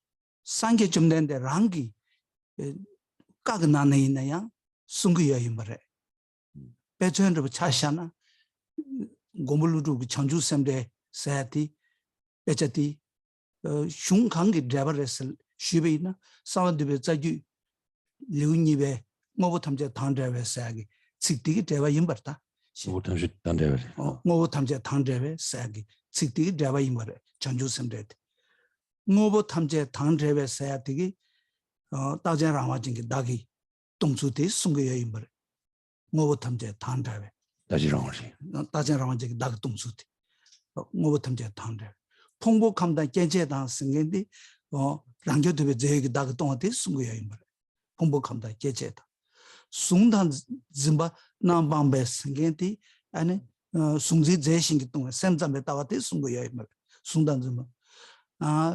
상계 좀 된데 랑기 까그나네 있나야 숨겨야 말해. 배전으로 차샤나 고물루도 청주 샘데 사야티 배자티 슝강기 드라이버레스 쉬베이나 사원들의 자기 류니베 뭐부 탐제 당대회 사기 직디기 대화 임버다 뭐부 탐제 당대회 뭐부 탐제 당대회 사기 직디기 대화 임버래 전주선대 뭐부 탐제 당대회 사야되기 다제 라마진기 다기 동수대 숨겨야 임버래 뭐부 탐제 당대회 다제 라마진기 다기 동수대 뭐부 탐제 당대회 통복함다 깨제당 승인디 랑교도베 제기 다기 동한테 숨겨야 임버래 공복함다 깨제다 숭단 짐바 남방베 생겐티 아니 숭지 제신기 동안 샘잠에 따와데 숭고야 말 숭단 짐바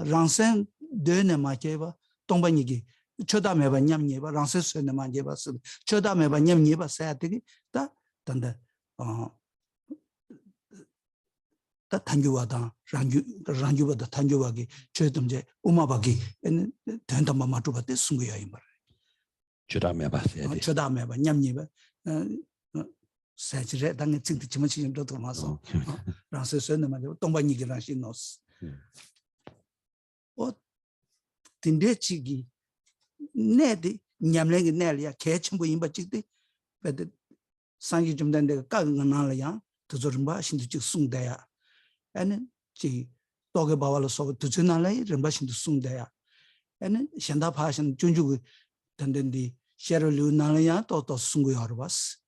랑센 되네 마케바 동반이기 쳐다매바 냠니바 랑센 쇠네 마게바 쳐다매바 냠니바 사야되기 다 단다 다 탄교와다 랑교보다 탄교와기 최점제 우마바기 된다마 마주바데 숭고야 말 쳐다매봐 냠니봐 사지레 당에 찍지 지금 좀 도마서 라서서는 말이야 동반이기랑 신노스 딘데치기 네디 냠랭이 내려 개침부 임바직데 베데 상기 좀 된데 까는 나라야 도저름바 신도 직 숭대야 아니 지 도게 바발서 도전나라이 름바신도 숭대야 아니 현다 파신 준주고 단단디 셰르루 나라야 또 숭고야로 봤어.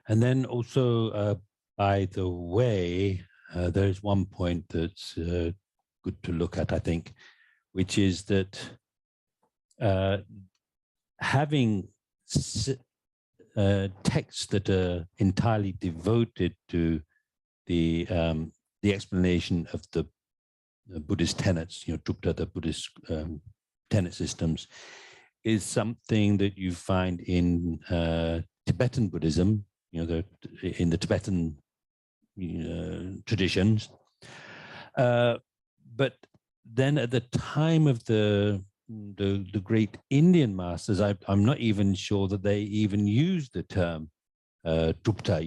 And then also, by the way, there's one point that's good to look at, I think, which is that having texts that are entirely devoted to the explanation of the Buddhist tenets, Trupta, the Buddhist tenet systems, is something that you find in Tibetan Buddhism, in the Tibetan traditions. But then at the time of the great Indian masters, I'm not even sure that they even used the term Trupta,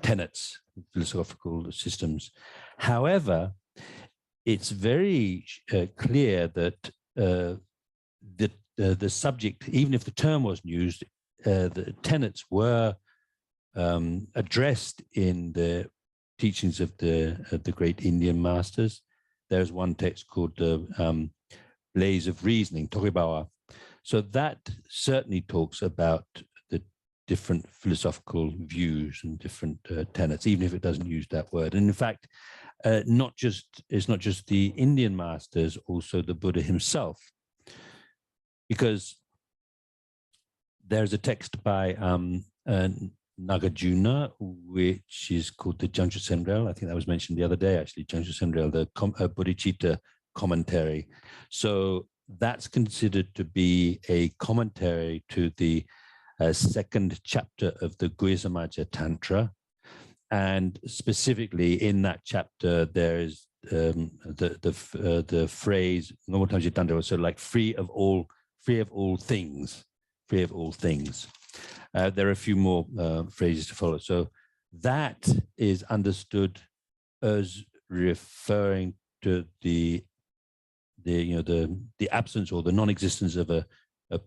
tenets, philosophical systems. However, it's very clear that the subject, even if the term wasn't used, the tenets were addressed in the teachings of the great Indian masters. There's one text called the Blaze of Reasoning, Toribawa. So that certainly talks about the different philosophical views and different tenets, even if it doesn't use that word. And in fact, it's not just the Indian masters, also the Buddha himself, because there's a text by Nagarjuna, which is called the Jangchu Sendrel. I think that was mentioned the other day, actually, Jangchu Sendrel, the Bodhicitta commentary. So that's considered to be a commentary to the second chapter of the Guhyasamaja Tantra. And specifically in that chapter, there is the phrase, so like free of all things, free of all things. There are a few more phrases to follow. So that is understood as referring to the absence or the non-existence of a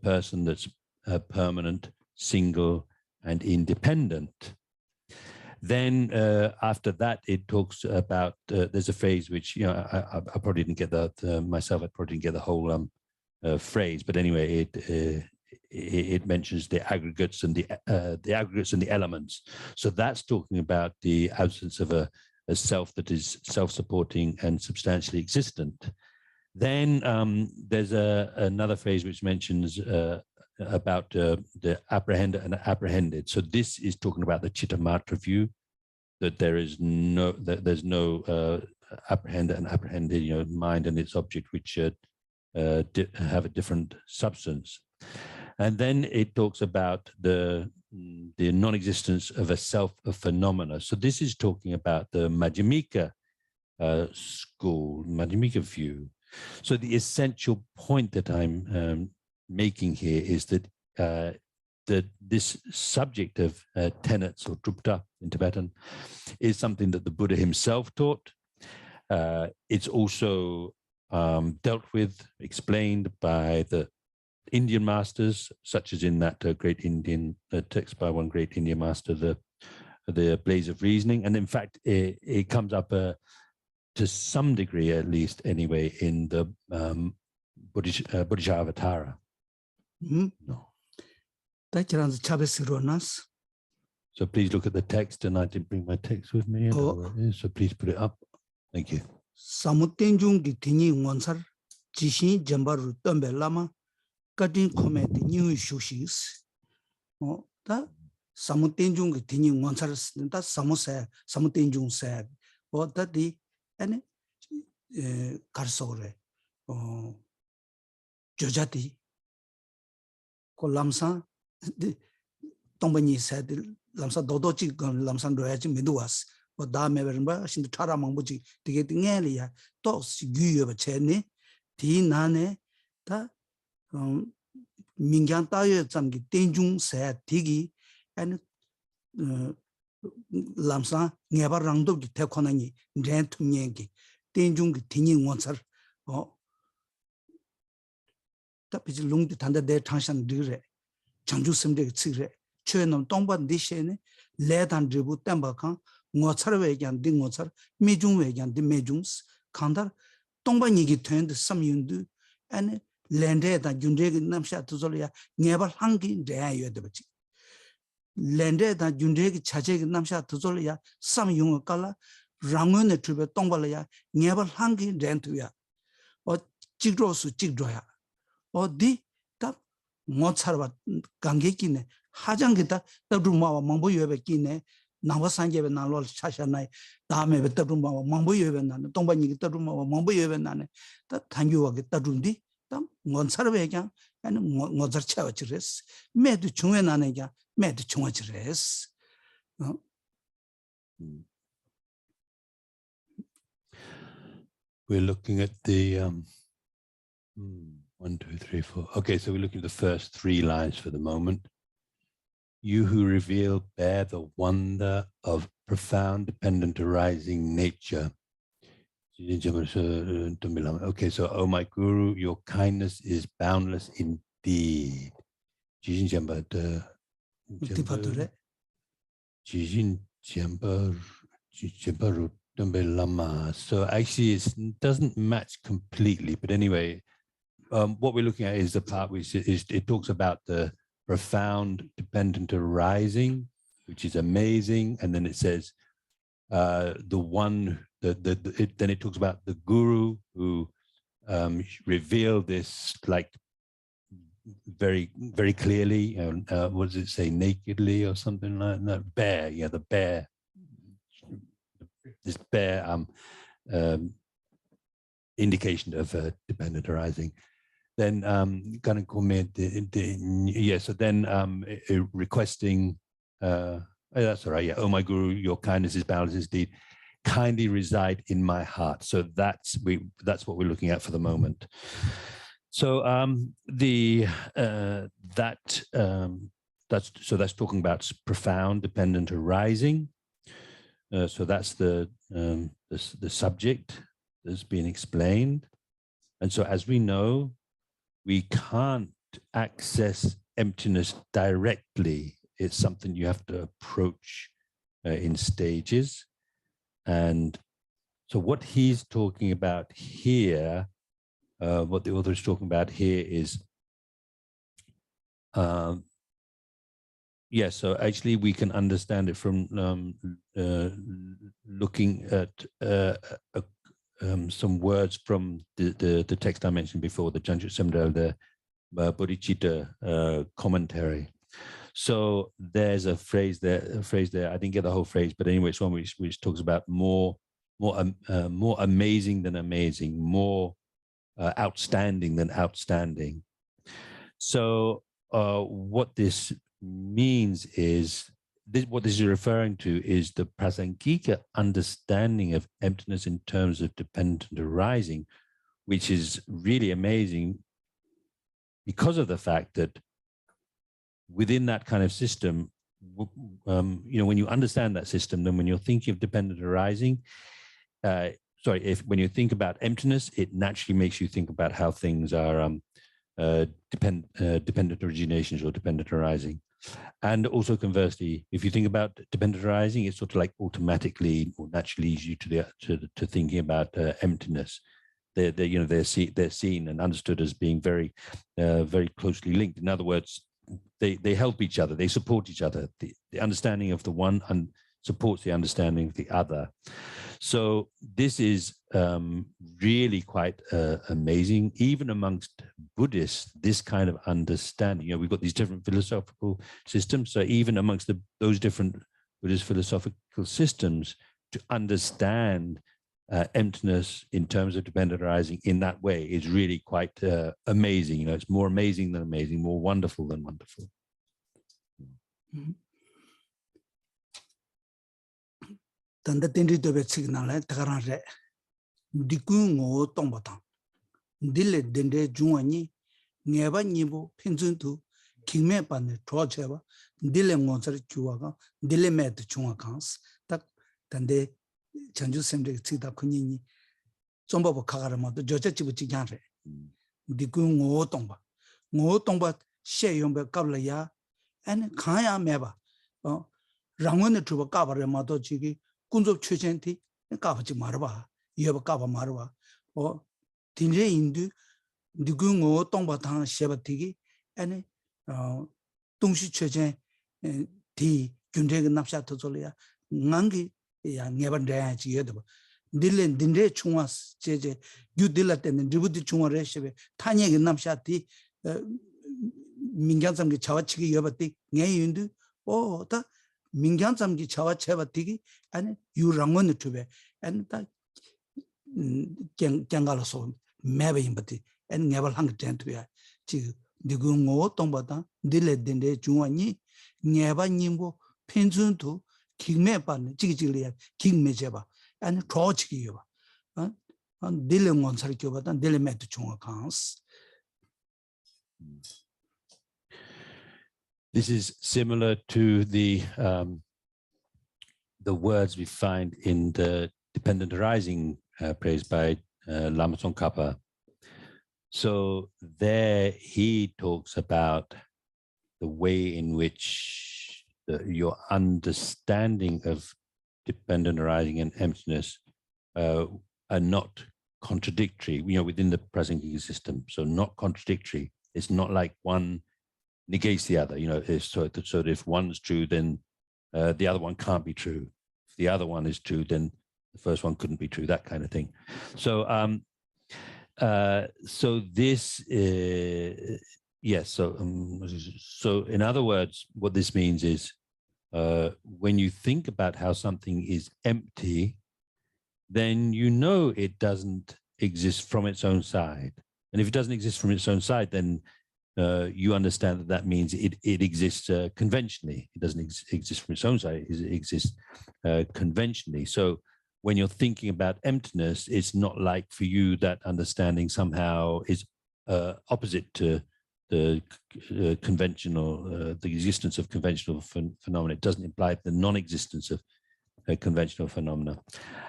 person that's permanent, single, and independent. Then after that, it talks about, there's a phrase which, I probably didn't get that myself, I probably didn't get the whole phrase, but anyway, it mentions the aggregates and the elements. So that's talking about the absence of a self that is self-supporting and substantially existent. Then there's another phrase which mentions about the apprehender and apprehended. So this is talking about the Chittamatra view, that there's no apprehender and apprehended, mind and its object, which have a different substance. And then it talks about the non-existence of a self, a phenomena. So this is talking about the Madhyamika school, Madhyamika view. So the essential point that I'm making here is that this subject of tenets or trupta in Tibetan is something that the Buddha himself taught. It's also dealt with, explained by the Indian masters, such as in that great Indian text by one great Indian master, the Blaze of Reasoning. And in fact, it comes up to some degree, at least anyway, in the Bodhisattva. No. So please look at the text, and I didn't bring my text with me. So please put it up. Thank you. Samutenjung Tini Monsar, Jishin Jambaru Tumbe Lama, Cutting Comment New Shushis. That Samutenjung Tini Monsar, that Samutenjung said, or that the any Karsore, Jojati, Kolamsa, the Tombani said, Lamsa Dodochi, Lamsan Royachi Meduas, or Da Member, Shin Tara Mambuji, to get in earlier, Tos, Gu of a Chene, Ti Nane, Ta Mingyanta, Samgi, Tenjung said Tigi, and Lamsa, never ranged to Tekonani, Jan to Yangi, Tenjung, Tini Wansar, or Tapis Lung the Tanda de Tanshan Dire, Chanju Simde Tsire, Chernum Tomba Dishene, Led and Dribu Tambakan, Motsarway and Dingotsar, Mejungway and the Mejuns, Kandar, Tomba Nigi turned some Yundu, and landed and Jundeg Namsha to Zolia, never hungry there you the Bachi. Landed and Jundeg Chajeg Namsha to Zolia, some young color, Rangun the Tribe Tombalaya, never hungry then to ya, or Chigros Chigdroya, or di tap Motsarva Gangekine, Hajangita, the Ruma, Mambo Yabekine, 나와산제베 나로 차샤나이 다음에 베터룸마 망보여베나는 동반이 베터룸마 망보여베나는 다 단교하게 따준디 땀 원사르베냐 아니 뭐저차워지레스 매도 중요나네냐 매도 중요지레스 We're looking at the 1, 2, 3, 4. Okay, so we're looking at the first 3 lines for the moment. You who reveal bear the wonder of profound dependent arising nature. Okay, so, oh my Guru, your kindness is boundless indeed. So actually it doesn't match completely, but anyway, what we're looking at is the part which is, it talks about the profound dependent arising, which is amazing, and then it says the one, then it talks about the Guru who revealed this like very, very clearly, what does it say, nakedly or something like that? Bear, yeah, the bear. This bear indication of dependent arising. Then kind of comment, yeah, so then requesting, oh, that's all right, yeah, oh my Guru, your kindness is boundless indeed, kindly reside in my heart. So that's what we're looking at for the moment. So that's talking about profound dependent arising. So that's the subject that's been explained. And so as we know, we can't access emptiness directly. It's something you have to approach in stages. And so what he's talking about here, what the author is talking about here is, yeah, so actually we can understand it from looking at some words from the text I mentioned before, the Janjut Semdel, the Bodhicitta commentary. So there's a phrase there, I didn't get the whole phrase, but anyway, it's one which talks about more amazing than amazing, more outstanding than outstanding. So what this means is, what this is referring to is the Prasangika understanding of emptiness in terms of dependent arising, which is really amazing because of the fact that within that kind of system, when you understand that system, then when you're thinking of dependent arising, when you think about emptiness, it naturally makes you think about how things are dependent originations or dependent arising. And also conversely, if you think about dependent arising, it's sort of like automatically or naturally leads you to thinking about emptiness. They're seen and understood as being very, very closely linked. In other words, they help each other, they support each other. The understanding of the one supports the understanding of the other. So this is really quite amazing. Even amongst Buddhists, this kind of understanding, we've got these different philosophical systems. So even amongst those different Buddhist philosophical systems, to understand emptiness in terms of dependent arising in that way is really quite amazing. It's more amazing than amazing, more wonderful than wonderful. Tanda tindi dobe signal tagarare dikungo tombata dile dende juani ngeba nibo pinzuntu kime pane trocheba dile ngonsar chuaga dile met chungakans tak tande chanju semde sida kunini sombo kagara jocha chibu chiganre dikungo tomba sheyombe kablaya and kaya meba rangone chuba kabare mato chigi kunzo 최전티 까바지 말아봐 이거 까바 말아봐 딘제 인도 누구고 동바탕 셰바티기 아니 동시 최전 디 군대가 납샤도 졸이야 난기 야 네반데 지여도 딜렌 딘데 총화 제제 유딜라 때는 리부디 총화를 셰베 타니가 납샤티 민간sam게 자와치기 여바티 네 인도 다 민경 잠기 차와 채바 되기 아니 유랑원 투베 and 다 갱갈서 매베 임버티 and never hang 텐트야 지 니궁고 동바다 딜레딘데 중앙이 네바 님고 펜준도 킹매반 지기지리야 킹매제바 and tro치기요 안 딜레몬 살교바다 딜레메트 중앙칸스. This is similar to the words we find in the dependent arising praised by Lama Tsongkhapa. So there he talks about the way in which your understanding of dependent arising and emptiness are not contradictory, within the Prasangika system. So not contradictory. It's not like one negates the other, so that if one's true, then the other one can't be true. If the other one is true, then the first one couldn't be true, that kind of thing. So so this yes, so in other words, what this means is when you think about how something is empty, then it doesn't exist from its own side. And if it doesn't exist from its own side, then you understand that means it exists conventionally. It doesn't exist from its own side, it exists conventionally. So when you're thinking about emptiness, it's not like for you that understanding somehow is opposite to the conventional, the existence of conventional phenomena. It doesn't imply the non-existence of conventional phenomena.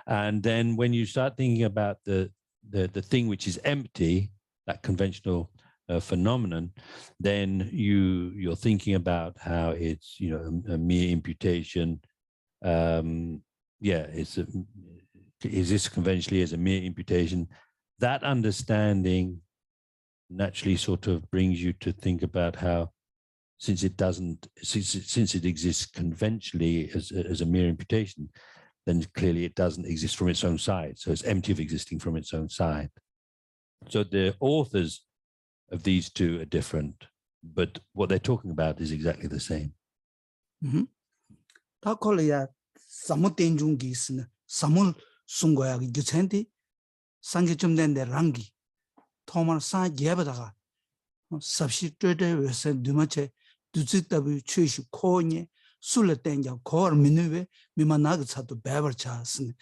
And then when you start thinking about the thing which is empty, that conventional phenomenon, then you're thinking about how it's a mere imputation. It exists conventionally as a mere imputation. That understanding naturally sort of brings you to think about how, since it exists conventionally as a mere imputation, then clearly it doesn't exist from its own side. So it's empty of existing from its own side. So the authors of these two are different, but what they're talking about is exactly the same. 다 콜이야 사무된 중기 있으나 사물 순고야 기천디 상기 좀 된데 랑기 토만 사 예버다가 섭시 뜨대 외서 누마체 두지다부 최시 코니 술레 땡자 코르 미누베 미만나가 차도 배버차스네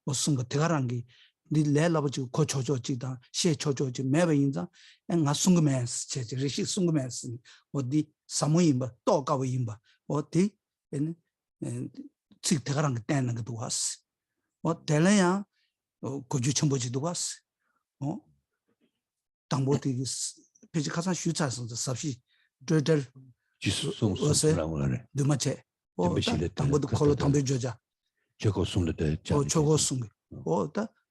무슨거 대가랑기 니 레라버지 고초조지다 시초조지 매베인자 nga sungmes che rishi sungmes 어디 사무임바 또 가고임바 어디 즉 대가랑 때는 것도 왔어 대래야 고주 첨부지도 왔어 당보디 페이지 가서 슈차서 섭시 드들 지송송라고래 누마체 당보도 콜로 담배줘자 저거 숨는데 저거 숨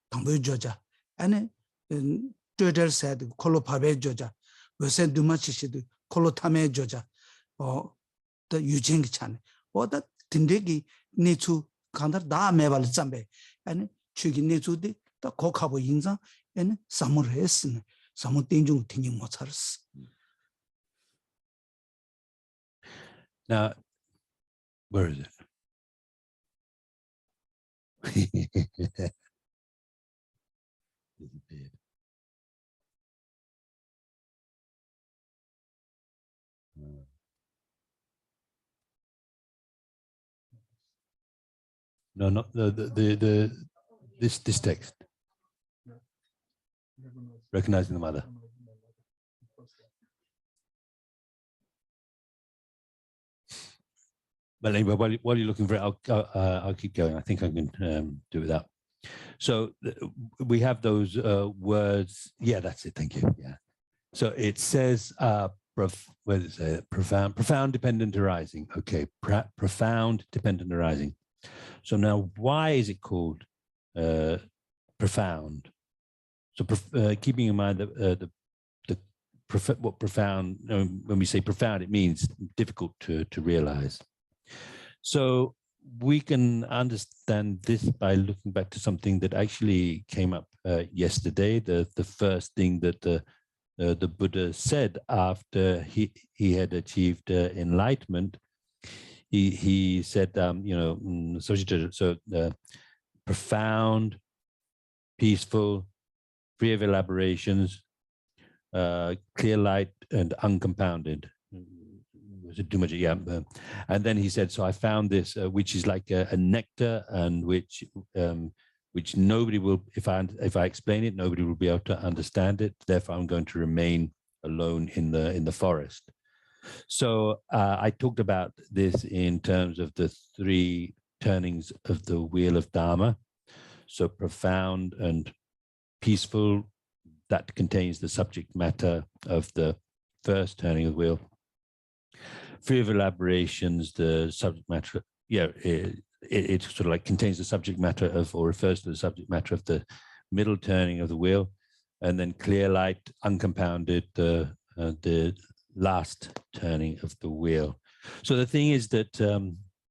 담배줘자 아니 드들 사드 콜로 파베줘자 왜세 누마치시도 콜로 타메줘자 더 유진기 찬 어다 딘데기 네추 간다 다 매발 잠배 아니 추기 네추디 더 고카보 인자 아니 사무를 했으니 사무 땡중 땡이 못 살았어. Now, where is it? Disappeared. No, not this text. Recognizing the mother. But anyway, while you're looking for it, I'll keep going. I think I can do it without. So we have those words. Yeah, that's it. Thank you. Yeah. So it says, where does it say? Profound dependent arising. Okay, profound dependent arising. So now, why is it called profound? So keeping in mind that what profound, when we say profound, it means difficult to realize. So we can understand this by looking back to something that actually came up yesterday. The first thing that the Buddha said after he had achieved enlightenment he said, profound, peaceful, free of elaborations, clear light, and uncompounded. Was it too much? Yeah. And then he said, so I found this, which is like a nectar, and which nobody will, if I explain it, nobody will be able to understand it. Therefore, I'm going to remain alone in the forest. So I talked about this in terms of the 3 turnings of the wheel of Dharma. So profound and peaceful, that contains the subject matter of the first turning of the wheel. Free of elaborations, the subject matter, it sort of like contains the subject matter of, or refers to the subject matter of the middle turning of the wheel. And then clear light, uncompounded, the last turning of the wheel. So the thing is that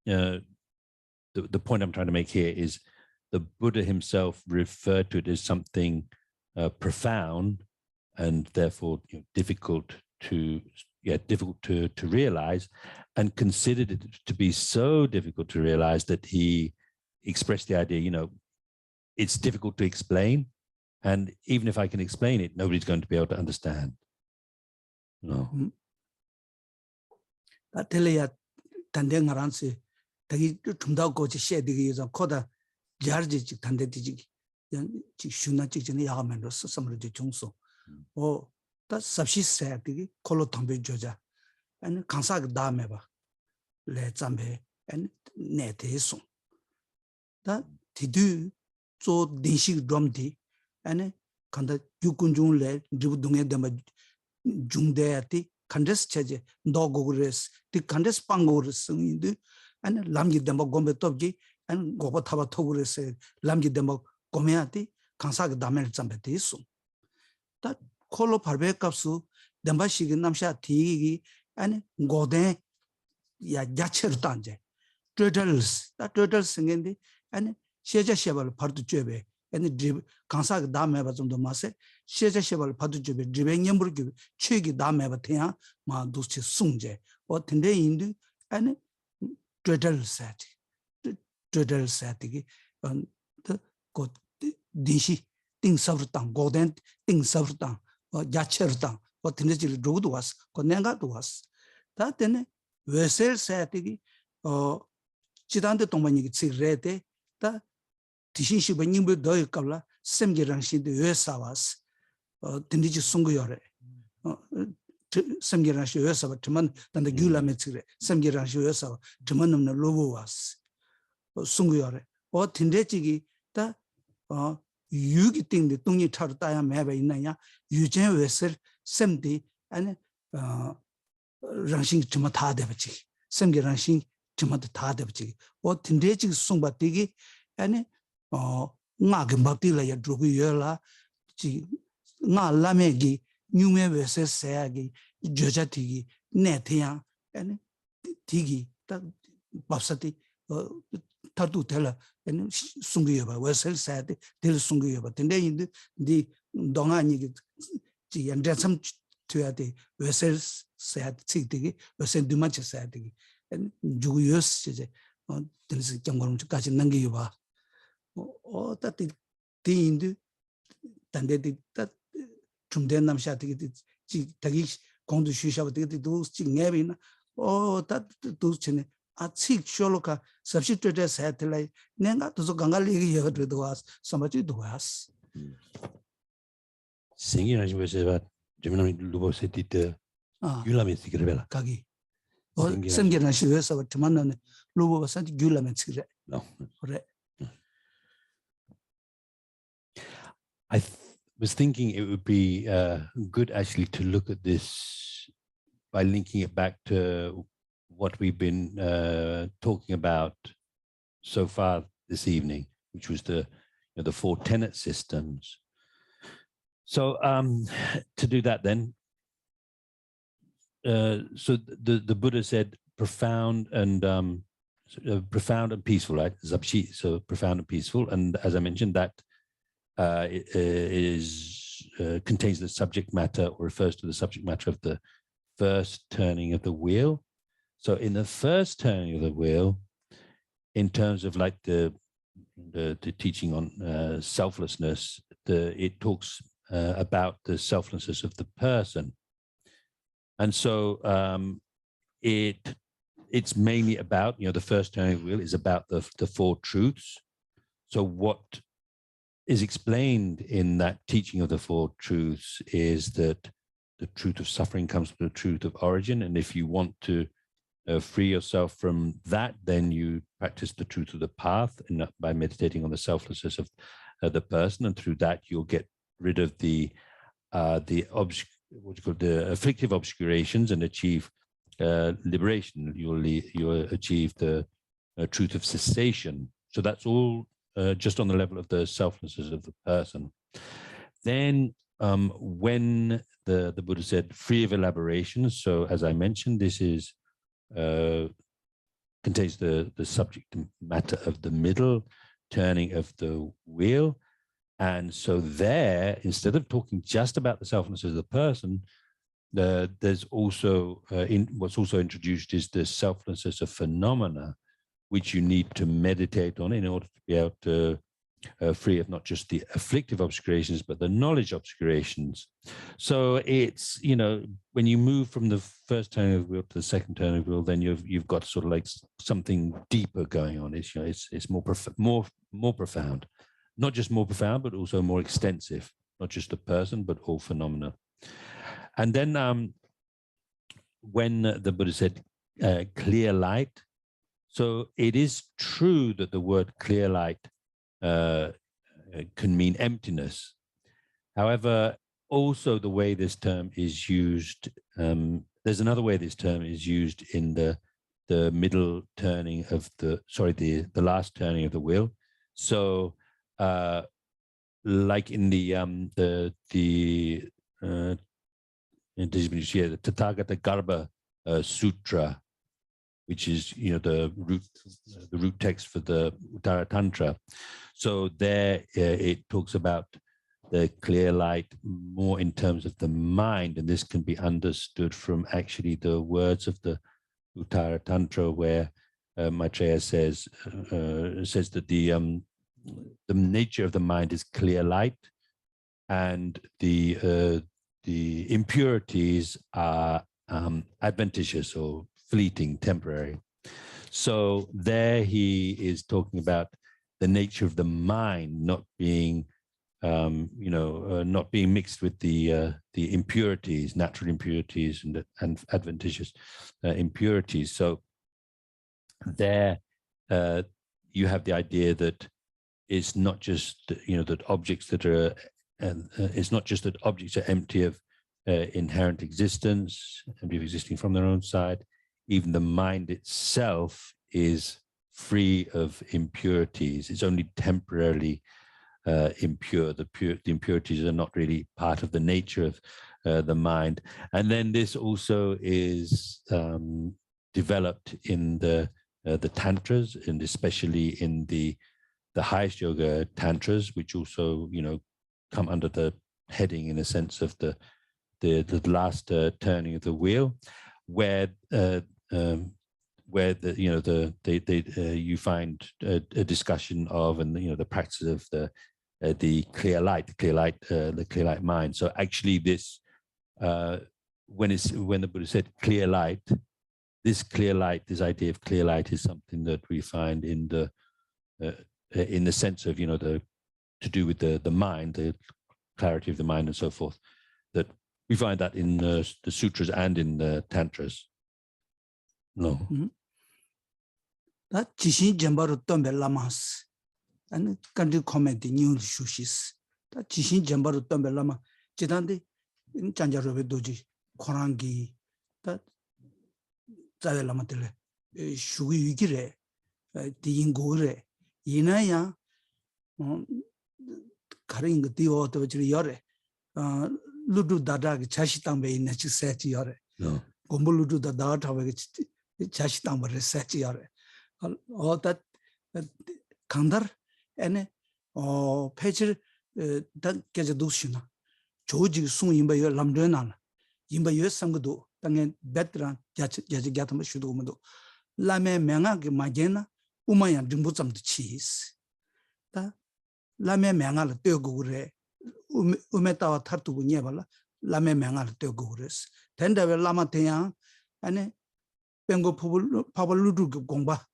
the point I'm trying to make here is the Buddha himself referred to it as something profound, and therefore difficult to realize, and considered it to be so difficult to realize that he expressed the idea, it's difficult to explain, and even if I can explain it, nobody's going to be able to understand. No. Telea tandeng aransi tagi tumda gochi shedigi yuzan koda jarji chik tande tijigi yan chik shuna chik jini yagamendo samro ji chungso o ta sabshi saya tigi kolo thambe joja and kansa da meba le zambe and ne te song ta tidu zo dinshik dromdi and kanda yukunjung le dribu dungye damba jungde ati kandes cheje ndogures ti kandes pangores indu and lamgi demba gombe topji and goba thaba thogures lamgi demba gomeati kansa damel zambeti su ta kholo pharbe kapsu demba shigi namsha thigi and gode ya jacher tanje turtles ngendi and sheja shebal partu chebe and drib kansa dame ba zum do mase sheja shebal partu chebe dribe nyembur ki chegi dame ba thya ma duchi sungje o tinde indu and turtles ki the go dishi ting savrtang goden ting savrtang o jacher tang o tinde jil rodu was ko nenga du was ta tene vesel satigi o chidande tongmani ki tsirete ta tishin shiba nyingbe doy kabla semge rangshi de yesawas tindiji sungu yore semge rangshi yesawa timan tanda gyula me tsire semge rangshi yesawa timan namna lobo was sungu yore o tindeji ki ta yugi tingde tungni charu taya meba inaya yujen wesel semdi ane rangshi tima taa debachi semge rangshi tima taa debachi o tindeji sungba tigi ane nga ge bakti la ya drugu yola ji nga lame gi nyume wese saya gi joja tigi ne thya ane tigi ta babsati tatu tela ane sungu yoba wese saya tel sungu yoba tende indi di donga ni gi ji andresam tuya de wese saya tigi wese dumach saya tigi ane jugu yos je tensi kyanggorum kachi nangi yoba o tati ti indu tande di tat chumden namsha tigi tagi kondu shusha tigi du chi ngebi na o tat du chene a chik sholoka substitute satellite nenga to ganga ligi yegre do was samachi do was Singi na jwe se jemina lubo setite gyulame sikrevela kagi o semge na shwe sa tmanna lubo sa gyulame sikre no ore. I was thinking it would be good actually to look at this by linking it back to what we've been talking about so far this evening, which was the 4 tenet systems. So to do that then, so the Buddha said profound and peaceful, right? Zapshi, so profound and peaceful. And as I mentioned, that contains the subject matter, or refers to the subject matter of the first turning of the wheel. So in the first turning of the wheel, in terms of like the teaching on selflessness, it talks about the selflessness of the person. And so it's mainly about, the first turning of the wheel is about the four truths. So what is explained in that teaching of the four truths is that the truth of suffering comes from the truth of origin. And if you want to free yourself from that, then you practice the truth of the path and by meditating on the selflessness of the person. And through that, you'll get rid of the afflictive obscurations and achieve liberation. You'll achieve the truth of cessation. So that's all just on the level of the selflessness of the person. Then when the Buddha said free of elaboration, so as I mentioned, this is contains the subject matter of the middle turning of the wheel. And so there, instead of talking just about the selflessness of the person, there's also, what's also introduced is the selflessness of phenomena, which you need to meditate on in order to be able to free of not just the afflictive obscurations, but the knowledge obscurations. So it's, when you move from the first turn of the wheel to the second turn of the wheel, then you've got sort of like something deeper going on. It's more profound, not just more profound, but also more extensive, not just the person, but all phenomena. And then when the Buddha said clear light, so it is true that the word clear light can mean emptiness. However, also the way this term is used, there's another way this term is used in the middle turning of the last turning of the wheel. So like in the Tathagata Garbha Sutra, which is the root text for the Uttara Tantra. So there it talks about the clear light more in terms of the mind, and this can be understood from actually the words of the Uttara Tantra, where Maitreya says that the nature of the mind is clear light, and the impurities are adventitious or fleeting, temporary. So there he is talking about the nature of the mind not being, not being mixed with the impurities, natural impurities and adventitious impurities. So there you have the idea that it's not just that objects that are, it's not just that objects are empty of inherent existence, empty of existing from their own side. Even the mind itself is free of impurities. It's only temporarily impure. The impurities are not really part of the nature of the mind. And then this also is developed in the tantras, and especially in the highest yoga tantras, which also come under the heading, in a sense, of the last turning of the wheel, where you find a discussion of, and the practice of the clear light mind. So actually, this when the Buddha said clear light, this idea of clear light is something that we find in the sense of to do with the mind, the clarity of the mind, and so forth. That we find that in the sutras and in the tantras. No. That Jishin Jambaru Tombe Lamas and country comment in new shushis. That Jishin Jambaru Tombe Lama, Jidandi in Janjarobe Doji, Korangi, that Zalamatele, Shugire, Dingore, Inaya, carrying the Dio to Yore, Ludu Dadag, Chashitambe in Nachi Yore. No. Gombuludu the data of Chashitam research yore. All that Kandar and Pager that Gajadushina. Joji soon in by your Lamdrenan. In by your Sangudu. 당연 베트랑 야지 갸도 슈도 오면도 라메 맹하게 마게나 우마야 림보점도 치스 다 라메 맹하를 떼고 그래 우메타와 타르투고 녀발라 라메 맹하를 떼고 그랬어 된다베 라마테야 아니 뱅고 파벌루두 공바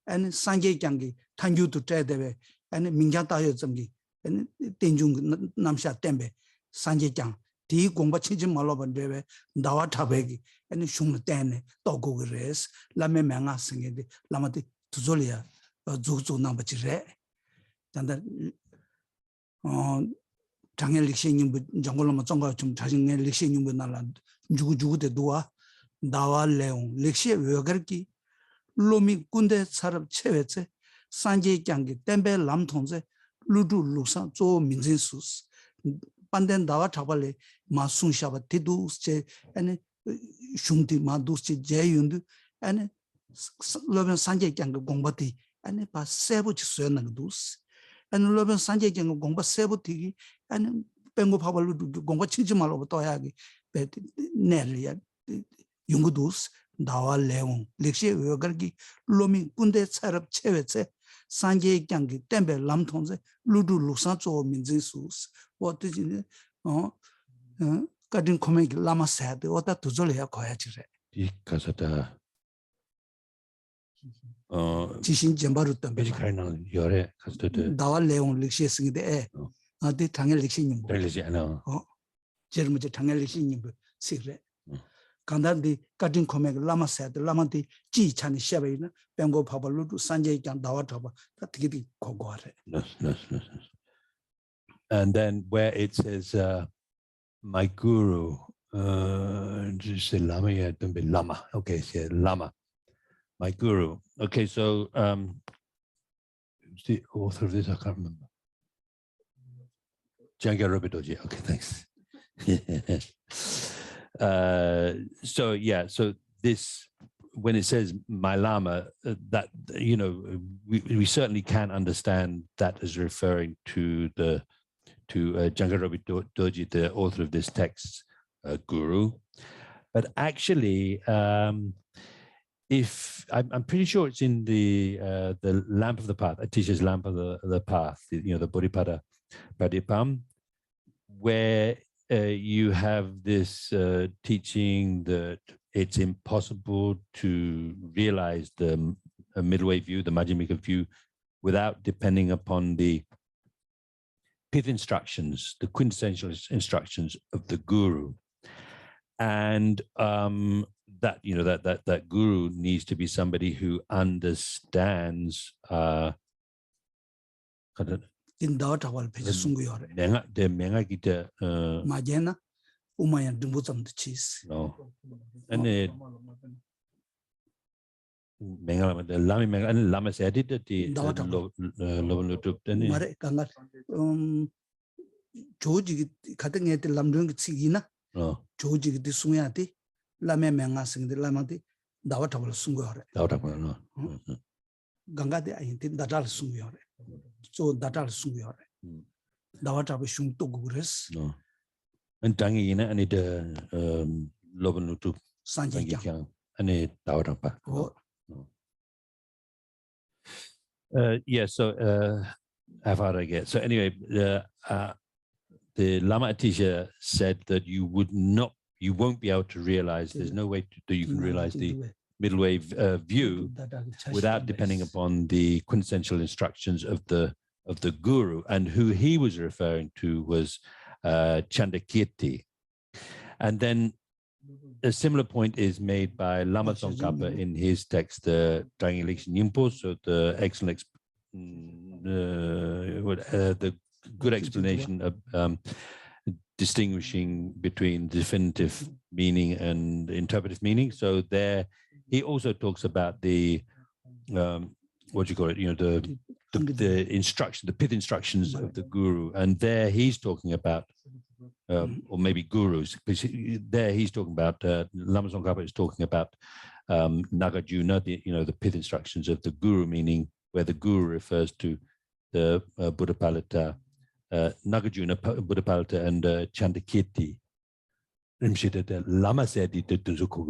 아니 상계 경기 탄주도 때데베 아니 민자다여 점기 아니 땡중 남샤 땜베 상계장 디 공부 치지 말로 번데베 나와 타베기 아니 흉을 때네 또고 그래서 라메 맹아 생게데 라마디 두졸이야 주주 남바지래 단다 장애 릭시님 정글로만 정가 좀 자신의 릭시님 나라 주구주구데 도와 나와 레옹 릭시 왜 그렇게 로미 군대 사람 체외체 산지 경기 땜베 남통제 루두 루상 조 민진수스 반된 나와 잡을래 마순샤바 티두스 아니 슝티 마두스 제윤드 아니 로변 산지 경기 공부티 아니 바 세부치 수연는 두스 아니 로변 산지 경기 공부 세부티기 아니 뱅고 파벌로 공부 치지 말고 또 해야기 내리야 용구두스 나와 레옹 렉시 외거기 로미 군대 차럽 체외체 산제 경기 땜베 남통제 루두 루상 조 민진수스 어떻게 가든 코메기 라마사드 어다 두절해야 거야지래 이 가서다 지신 점바로 땜베 베지카이나 열에 가서도 나와 레옹 렉시 쓰기데 아데 당일 렉시님 들리지 않아 제르무제 당일 렉시님 시그레 간단히 가든 코메기 라마사드 라마디 지찬이 샤베이나 뱅고 파벌루도 산제 경 나와 잡아 되게 고고하래 and then where it says my guru just say lama yeah don't be lama okay say lama my guru okay so who's the author of this I can't remember Kyabje Jhado Rinpoche okay thanks so yeah so this when it says my lama that you know we certainly can understand that as referring to Kyabje Jhado Rinpoche, the author of this text, guru. But actually, if I'm pretty sure it's in the lamp of the path, Atisha's lamp of the path, you know, the Bodhipada Pradipam, where you have this teaching that it's impossible to realize the middle way view, the Majjhimika view, without depending upon the pith instructions, the quintessential instructions of the guru, and that you know that guru needs to be somebody who understands. 인다와타발 페이지 숨고요래. 내가 기타 마제나 우마야 dumbutam도 치스. 아니 맹아 라미 맹아 아니 라마 세디티 로블루트 때니 말에 강가 조지 같은 애들 남는 치기나 조지 그 숨야티 라메 맹아 생들 라마티 나와타발 숨고요래. 나와타발 강가데 아인티 다달 숨고요래. 저 다달 숨고요래. 나와타발 숨도 그랬어. entangina ani de lobanutu sanjikyang ani tawarapa yeah so how far did I get so anyway the Lama Atisha said that you won't be able to realize there's no way that you can realize the middle way view without depending upon the quintessential instructions of the guru, and who he was referring to was Chandakirti. And then a similar point is made by Lama Tsongkhapa in his text, the Dangye Liksin Yimpo, so the excellent, the good explanation of distinguishing between definitive meaning and interpretive meaning. So there, he also talks about the what do you call it? You know, the instruction, the pith instructions of the guru, and there he's talking about, or maybe gurus. There he's talking about Lama Tsongkhapa is talking about Nagarjuna, the pith instructions of the guru, meaning where the guru refers to the Buddhapalita, Nagarjuna, Buddhapalita, and Chandakirti. Rinpoche the Lama said it to Zuko.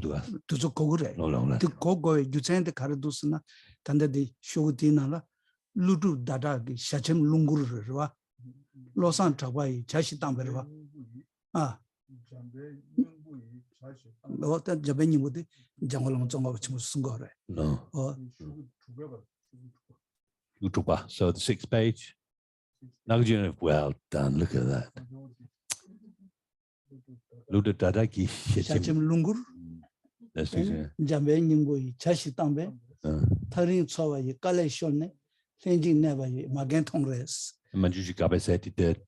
두저 고그래. 그 고고에 유체한테 가르도스나 단데디 쇼디나라 루두 다다기 샤쳔 룽구르르와 로산 타바이 자시 담베르와 아 어떤 자베님도 장월로 정거 붙이면 쓴 거래. No. Utuba. So the 6th page. Nagarjuna, well done. Look at that. Luda Dadaki. 샤쳔 룽구르. That's it. 자베님고 자시 담베. 타린 초와이 깔레쇼네. 생진 내바이 마겐 통레스. Manjushri Kyabje said it did.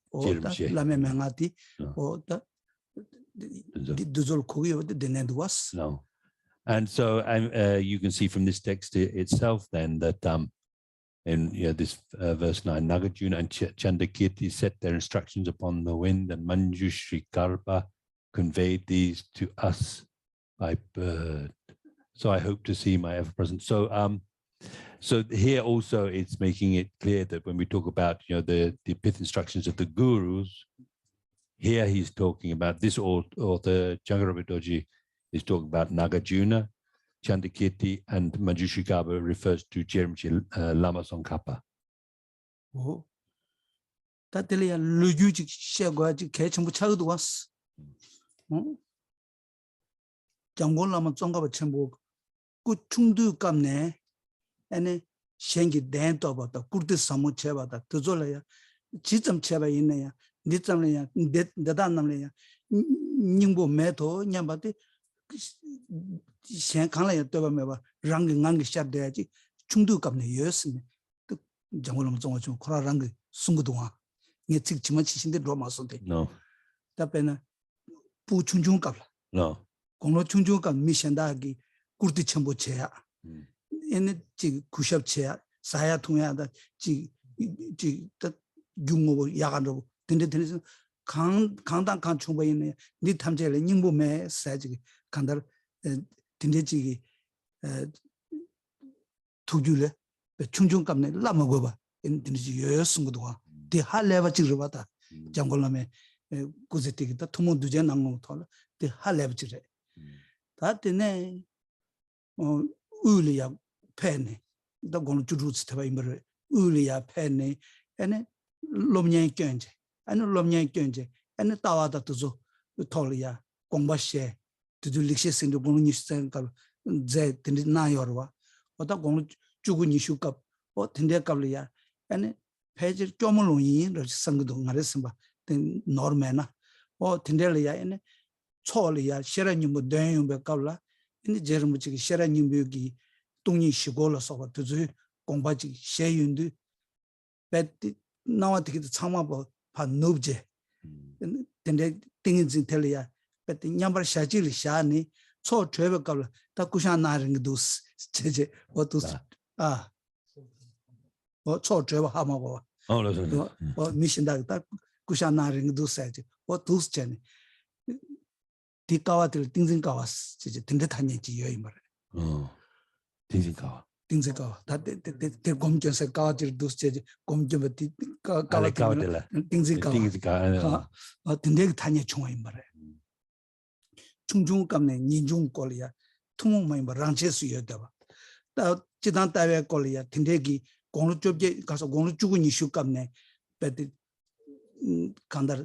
라메맹아티 오다 두졸 코기오 데네두와스. No. And so you can see from this text itself then that in this verse 9, Nagarjuna and Chandakirti set their instructions upon the wind, and Manjushri Kyabje conveyed these to us by bird. So I hope to see my ever-present. So here also it's making it clear that when we talk about the pith instructions of the gurus, here he's talking about this author, Changarabhitoji, is talking about Nagarjuna, Chandakirti, and Manjushri Kyabje refers to Rinpoche Lama Tsongkhapa. 오, 다들이야 루유직 시야가지 개천부 차도 왔어. 장골라마 쫑가바 첨부 그 충두 값네. 아니 생기 댄도 봤다. 꿀드 사무 쳐봤다. 더졸래야 지점 쳐봐 있네야. 니점래야. 내다 남래야. 닝보 매도 냠바데 생강래야 또 봐봐. 랑게 낭게 샷돼야지. 충두 값네 여스네. 그 장골라마 쫑가 좀 코라랑게 숨고동아. 니 찍지만 치신데 로마서데. No. 답변은 부충중 값라. No. 공로 충중 값 미션다기 꿀드 첨부 쳐야. 얘네 지 구샵체야 사야 통야다 지 중고 야간으로 된데서 강당 강 충분히 있네 니 탐제를 닝보매 사지 간다 된데지 투줄에 충중감네 라마고 봐 된데지 여였은 것도 대 할레바 찍으러 봤다 장골남에 고제티기다 투모 두제 남고 털 대 할레바 찍으래 다 되네 의리야 팬네 더 고는 주루스 타바 임버 의리야 팬네 에네 롬냐이 견제 아니 롬냐이 견제 에네 따와다 두조 톨이야 공바셰 두두 릭시스인도 고는 니스텐가 제 딘디 나요르와 어다 고는 주고 니슈갑 딘데갑리야 에네 페이지 쪼물롱이 성도 나레스바 된 노르메나 딘데리야 에네 초리야 셰라님도 대용베 갑라 이 제르무치 셰라님베기 동이 시골어서 두주 공바지 셰윤도 베티 나와티기 참아봐 파 노브제 근데 띵인지 텔이야 베티 냠바 샤지리 샤니 초 트레베 갑라 다 쿠샤 나르는 두스 제제 어두스 초 트레베 하마고 미신다 다 쿠샤 나르는 두스지 두스 제네 디카와들 띵진가와스 제제 딘데 타니지 여이 말 띵진가와 다 검견세 가와들 두스제 검견버티 가와들 띵진가와 딘데 타니 총이 말해 충중감네 니중꼴이야 투모마이 뭐 랑체수여다 다 지단 따외 꼴이야 딘데기 공로 쪽에 가서 공로 주고 니슈감네 베디 간다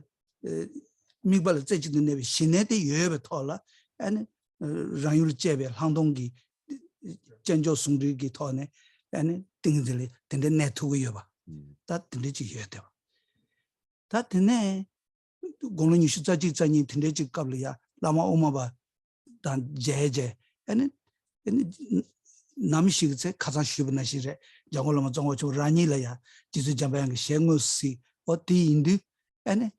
미발 제지도 내비 신내대 여배 털라 아니 라유르 제베 항동기 전조 송리기 터네 아니 띵들이 근데 네트워크 여봐 다 들리지 여대 다 되네 공론이 수자지 자니 들리지 갑리야 라마 오마바 단 제제 아니 남식제 가자 쉬브나시레 장올로마 정오초 라니라야 지수 잠바양 셴고시 어디인데 아니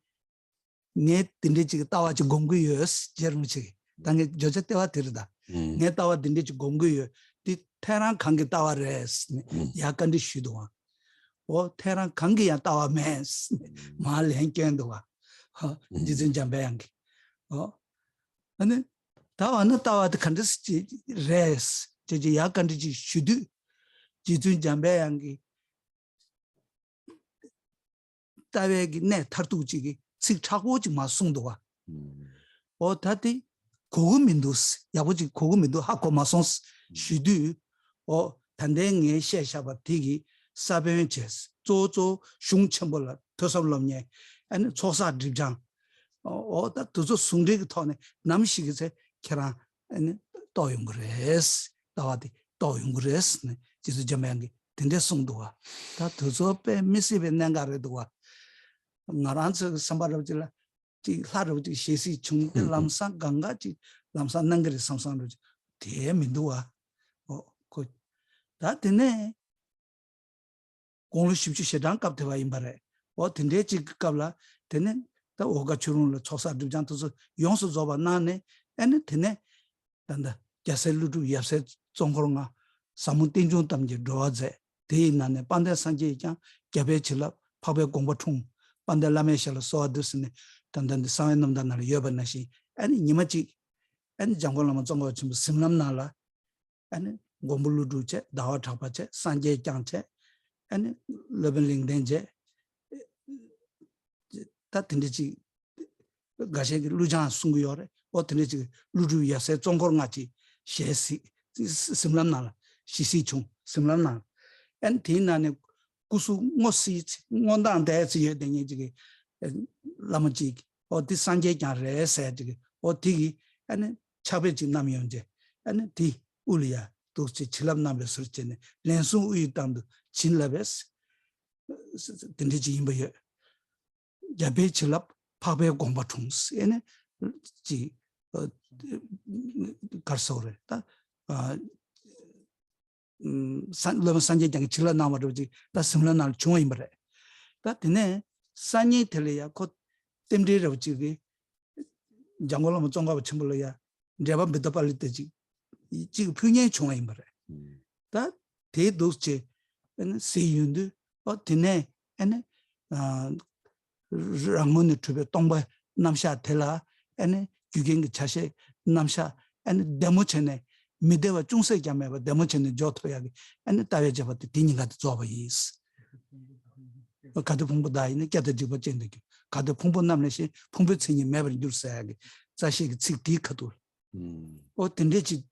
네 딘데지 따와지 공구여스 제르무치 당에 저저 때와 들다 네 따와 딘데지 공구여 디 테란 관계 따와레스 약간의 쉬도와 테란 관계야 따와 메스 말 행견도와 지진 잠배양 아니 따와는 따와도 간듯이 레스 제지 약간의 쉬도 지진 잠배양기 따외기 네 타르두지기 식 차고지 마 송도와 tati 고급민도스 야부지 고급민도 하고 마송스 시두 단대에 셰샤바 되기 사변체스 조조 슝첨벌라 더설럼nye 아니 조사 드장 다 도저 숭리기 터네 남식이세 계란 아니 도용그레스 나와디 도용그레스네 지수 점양기 된대 송도와 다 도저 빼 미시베 nen가르도와 나란서 삼바르질라 지 하루지 시시 중 람상 강가지 람산 능그리 삼산로 대민도와 다 되네 공로 쉽지 시장 값대와 임바래 된대 지 값라 되네 다 오가 주run로 조사 두장도서 용서 줘봐 나네 애네 되네 단다 야셀루도 야세 종거롱아 사무 땡중 담제 로아제 대인나네 반대 상제장 갸베 칠라 파베 공부총 반대 라메샬 소아드스네 단단데 사회 넘다나를 여번나시 아니 니마지 아니 장고라만 정거 좀 심남나라 아니 고물루두체 다와 타파체 산제 장체 아니 레벨링된제 다 된지 가셰기 루장 숭구요래 어떤지 루루야세 종고르가지 셰시 심남나라 시시총 심남나 엔 디나네 구수 모시 원단대지 되니 지게 라마지 어디 산제장레세 지게 어디 아니 차베지 남이온제 아니 디 울리야 도치 칠람남에서 설제네 렌수 우이담도 진라베스 된지 임바여 야베 칠랍 파베 공바퉁스 에네 지 가르소레 다 산제장 칠라나마도지 다 심라날 중앙임바레 다 되네 산이 틀려야 곧 템리로지기 장골로 정가고 첨불려야 내가 믿어 빨리 때지 지금 평양의 중앙임바레 다 대도체 세윤도 되네 에네 랑문의 투베 동바 남샤 텔라 에네 유경의 자세 남샤 에네 데모체네 미대와 중세 자매와 데모체네 조토야기 에네 따외 잡았대 디니가 줘봐이스 가도 풍부다이네 깨도 집어 젠데기 가도 풍부 남네시 풍부층이 매번 줄사야기 자식이 직디카도 된대지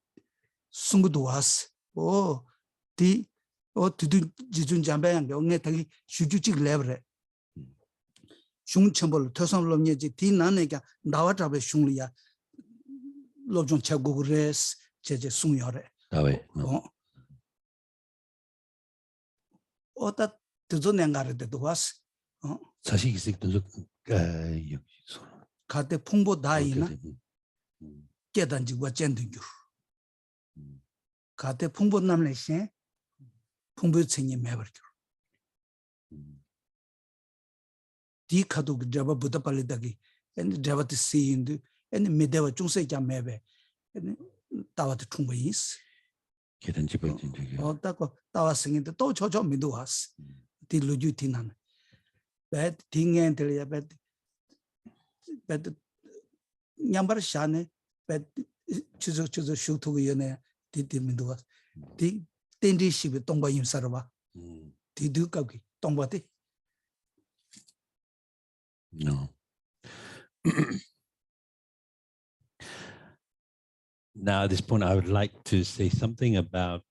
숨고도 왔어 디 디두 지준 잠배양 영내 되게 수주직 레벨에 슝첨벌 터선롬녀지 디나네가 나와잡에 슝리야 로존 차고그레스 제제 숭여래 다왜 어다 드존nen가르데도 왔어 사실 있었던 가대 풍보 다이나 깨단지와 젠든규 가대 풍보 남내시 풍부층이 매버죠 디카도 잡아 부터 빨리다기 엔 잡아트 시인도 엔 미대와 중세자 매베 엔 따와트 충분히스 계단지 버진 되게 어따고 따와승인데 또 저저 미도 왔어 딜루주 티난 배 딩엔들이야 배 냠바르 샤네 배 추저 슈투고 연에 디디민도 왔어 디 땡디시비 동바 임사로봐 디두까기 동바티 No. Now, at this point, I would like to say something about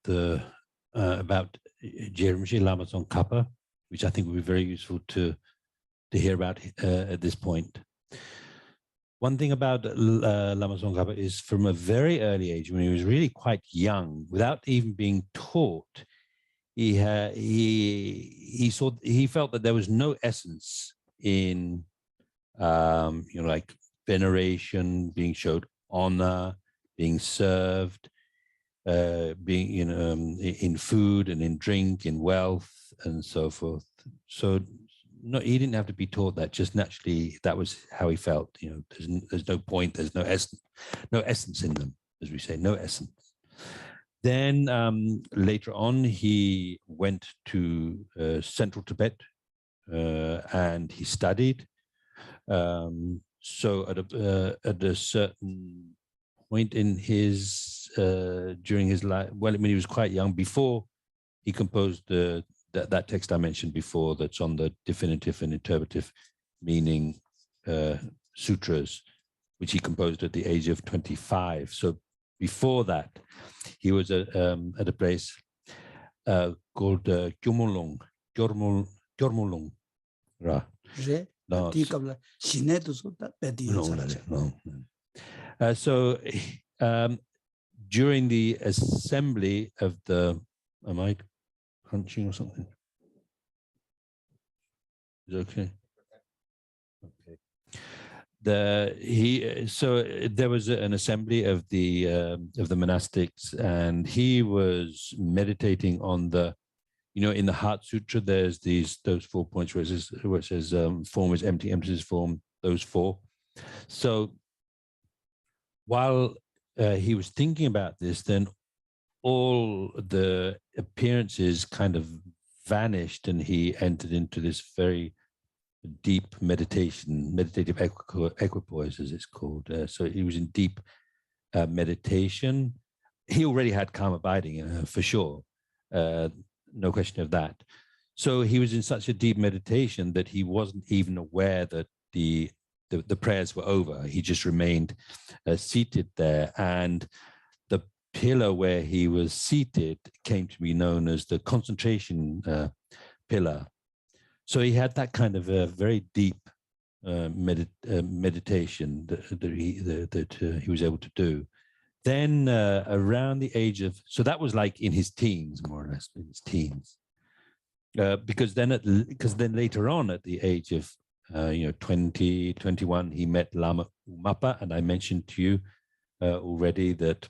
Jeremji Lama Tsongkhapa, which I think would be very useful to hear about at this point. One thing about Lama Tsongkhapa is from a very early age, when he was really quite young, without even being taught, he felt that there was no essence in like veneration, being showed honor, being served, being in food and in drink, in wealth, and so forth. So no, he didn't have to be taught that. Just naturally, that was how he felt. There's no point. There's no essence in them, as we say, no essence. Then later on, he went to central Tibet and he studied. So at a certain point in his during his life, well, when he was quite young, before he composed that text I mentioned before, that's on the definitive and interpretive meaning sutras, which he composed at the age of 25. So before that, he was at a place called Gyomolong, Ra. No, so during the assembly of the, am I crunching or something? Is it okay? Okay. So there was an assembly of the monastics, and he was meditating on the, in the Heart Sutra, there's those 4 points where it says form is empty, emptiness is form, those 4. So while he was thinking about this, then all the appearances kind of vanished, and he entered into this very deep meditative equipoise, as it's called. So he was in deep meditation. He already had calm abiding, for sure. No question of that. So he was in such a deep meditation that he wasn't even aware that the prayers were over. He just remained seated there, and the pillar where he was seated came to be known as the concentration pillar. So he had that kind of a very deep meditation that he was able to do. Then around the age of, so that was like in his teens, more or less, in his teens. Because then later on at the age of 20, 21, he met Lama Umapa, and I mentioned to you already that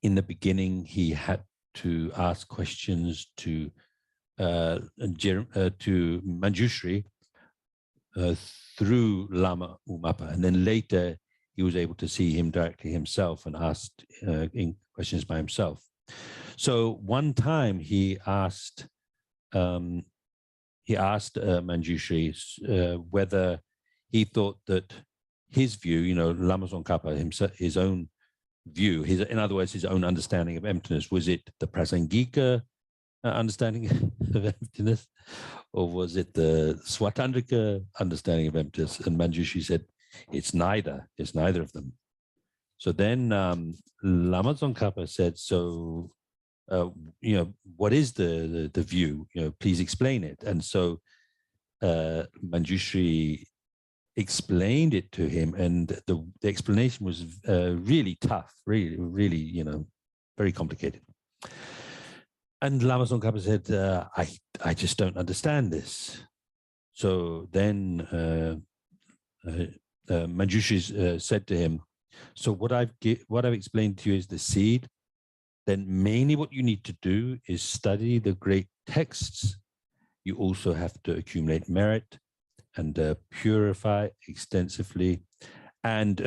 in the beginning he had to ask questions to Manjushri through Lama Umapa, and then later he was able to see him directly himself and asked questions by himself. So one time he asked Manjushri whether he thought that his view, Lama Tsongkhapa himself, his own view, in other words, his own understanding of emptiness, was it the Prasangika understanding of emptiness, or was it the Swatandrika understanding of emptiness? And Manjushri said, it's neither of them. So then Lama Tsongkhapa said, so, what is the view? Please explain it. And so Manjushri explained it to him, and the explanation was really tough, really, very complicated. And Lama Tsongkhapa said, I just don't understand this. So then Manjushri said to him, so what I've explained to you is the seed. Then mainly what you need to do is study the great texts. You also have to accumulate merit and purify extensively. And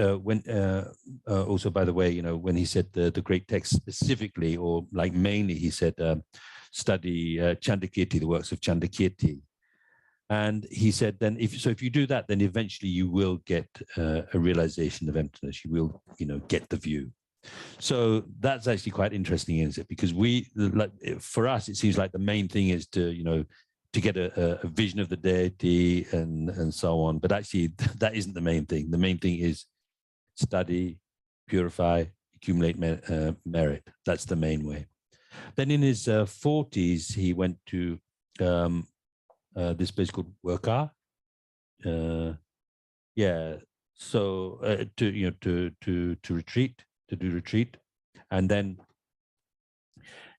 also, by the way, when he said the great text specifically, or like mainly, he said study Chandakirti, the works of Chandakirti. And he said, then if you do that, then eventually you will get a realization of emptiness. You will, get the view. So that's actually quite interesting, isn't it? Because for us, it seems like the main thing is to get a vision of the deity and so on. But actually, that isn't the main thing. The main thing is study, purify, accumulate merit. That's the main way. Then in his 40s, he went to this place called Worka. So to retreat, to do retreat, and then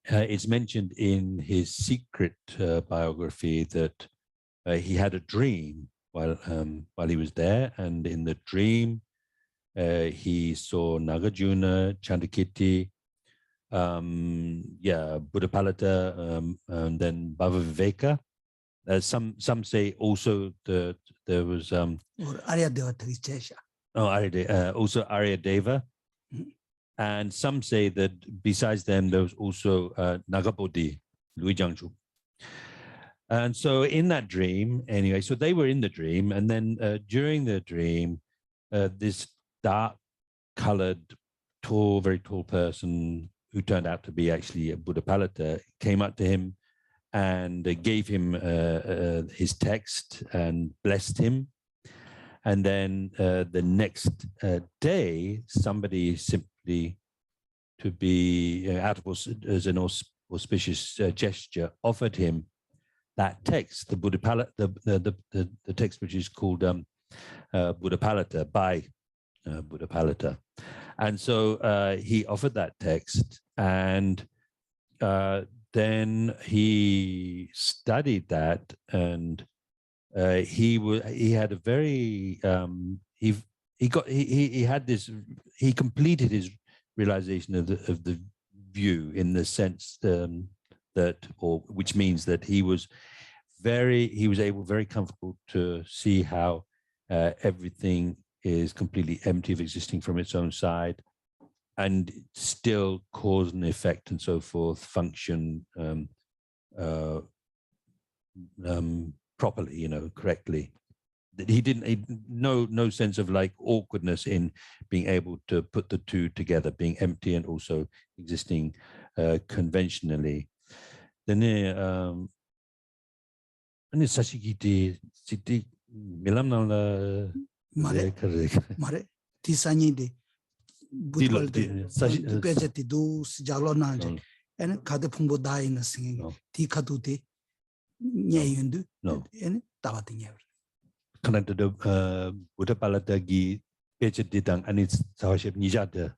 it's mentioned in his secret biography that he had a dream while he was there, and in the dream he saw Nagarjuna, Chandakirti, Buddhapalata, and then Bhavaviveka. Some say also that there was also Aryadeva. And some say that besides them, there was also Nagabodhi, Lui Jiangzhu. And so in that dream, anyway, so they were in the dream, and then during the dream, this dark-colored, very tall person who turned out to be actually a Buddhapalata came up to him and gave him his text and blessed him. And then the next day, somebody simply, to be out of as an auspicious gesture, offered him that text, the the text which is called Buddhapalata, by Buddhapalata. And so he offered that text, and then he studied that, and he had a very he completed his realization of the view, in the sense that, or which means that he was very comfortable to see how everything is completely empty of existing from its own side, and still cause and effect and so forth function properly, correctly. That he no sense of like awkwardness in being able to put the two together, being empty and also existing conventionally. Then sashigiti siti milamnala mare tisani de budwal de pejati do sijalo nanje and kade pumbo dai na singing ti kadu de nyayundu and tawati connected to Buddhapalata gi pejati dang anit sawashep nijada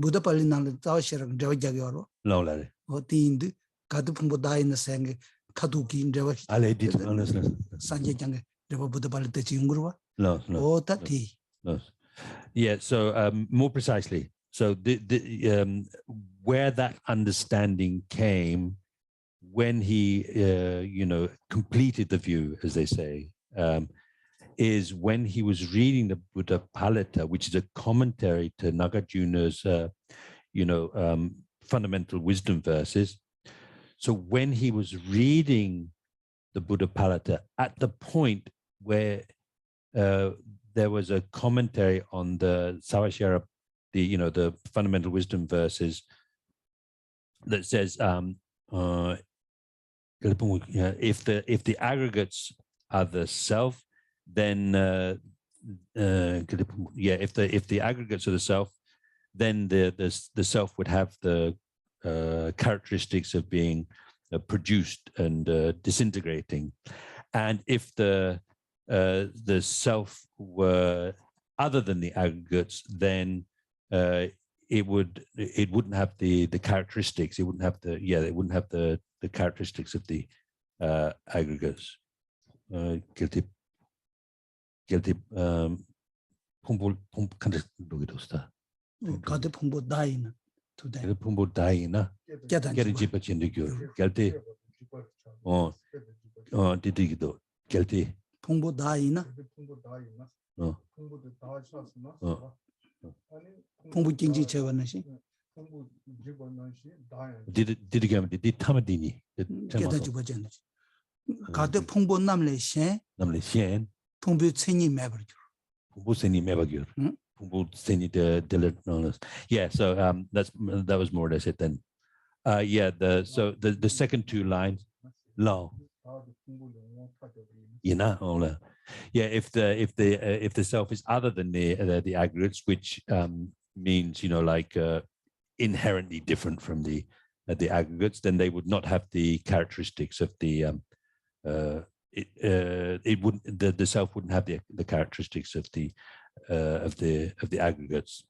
Buddhapali nang zawashirang jawajagoro no la o ti indu kadu pumbo dai na singing kadu ki jawa ale dit sanje jange jawa Buddhapali te chingurwa no o tati no. Yeah, so more precisely, so where that understanding came when he completed the view, as they say, is when he was reading the Buddhapalata, which is a commentary to Nagarjuna's fundamental wisdom verses. So when he was reading the Buddhapalata, at the point where there was a commentary on the Savashara, the fundamental wisdom verses, that says if the aggregates are the self, then if the aggregates are the self, then the self would have the characteristics of being produced and disintegrating, and if the self were other than the aggregates, then it wouldn't have the characteristics. It wouldn't have the characteristics of the aggregates. Guilty. Pumbo dosta. kade pumbo dai na today Pumbo daina. Get jipa chindigyo. Guilty. Oh, didigido. Guilty. pumbo dai na pumbo jinji chewa na shi did tamadini. geta juba jen kade pumbo namle shen pumbo tseni meber Pumbo seni mebagyor. Pumbo seni de. Yeah, so that was more or less it then. The second two lines, law. Yeah, if the self is other than the aggregates, which means inherently different from the aggregates, then they would not have the characteristics of the the self wouldn't have the characteristics of the aggregates.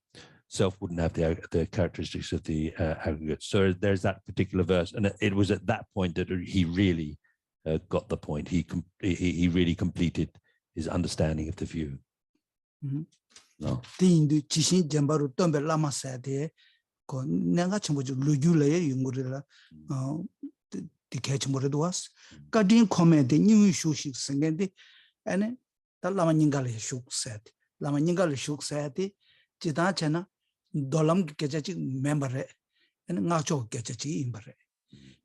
Self wouldn't have the characteristics of the aggregates. So there's that particular verse, and it was at that point that he really got the point. He really completed his understanding of the view. No. Tindu chishin jambaru tombe lama sade ko nanga chimboju lujule yungurila dikechmore duas kadin comment new shushik sengende ane ta lama ningale shuk set lama ningale shuk sete jida chena dolam kechachi member ane ngacho kechachi imbare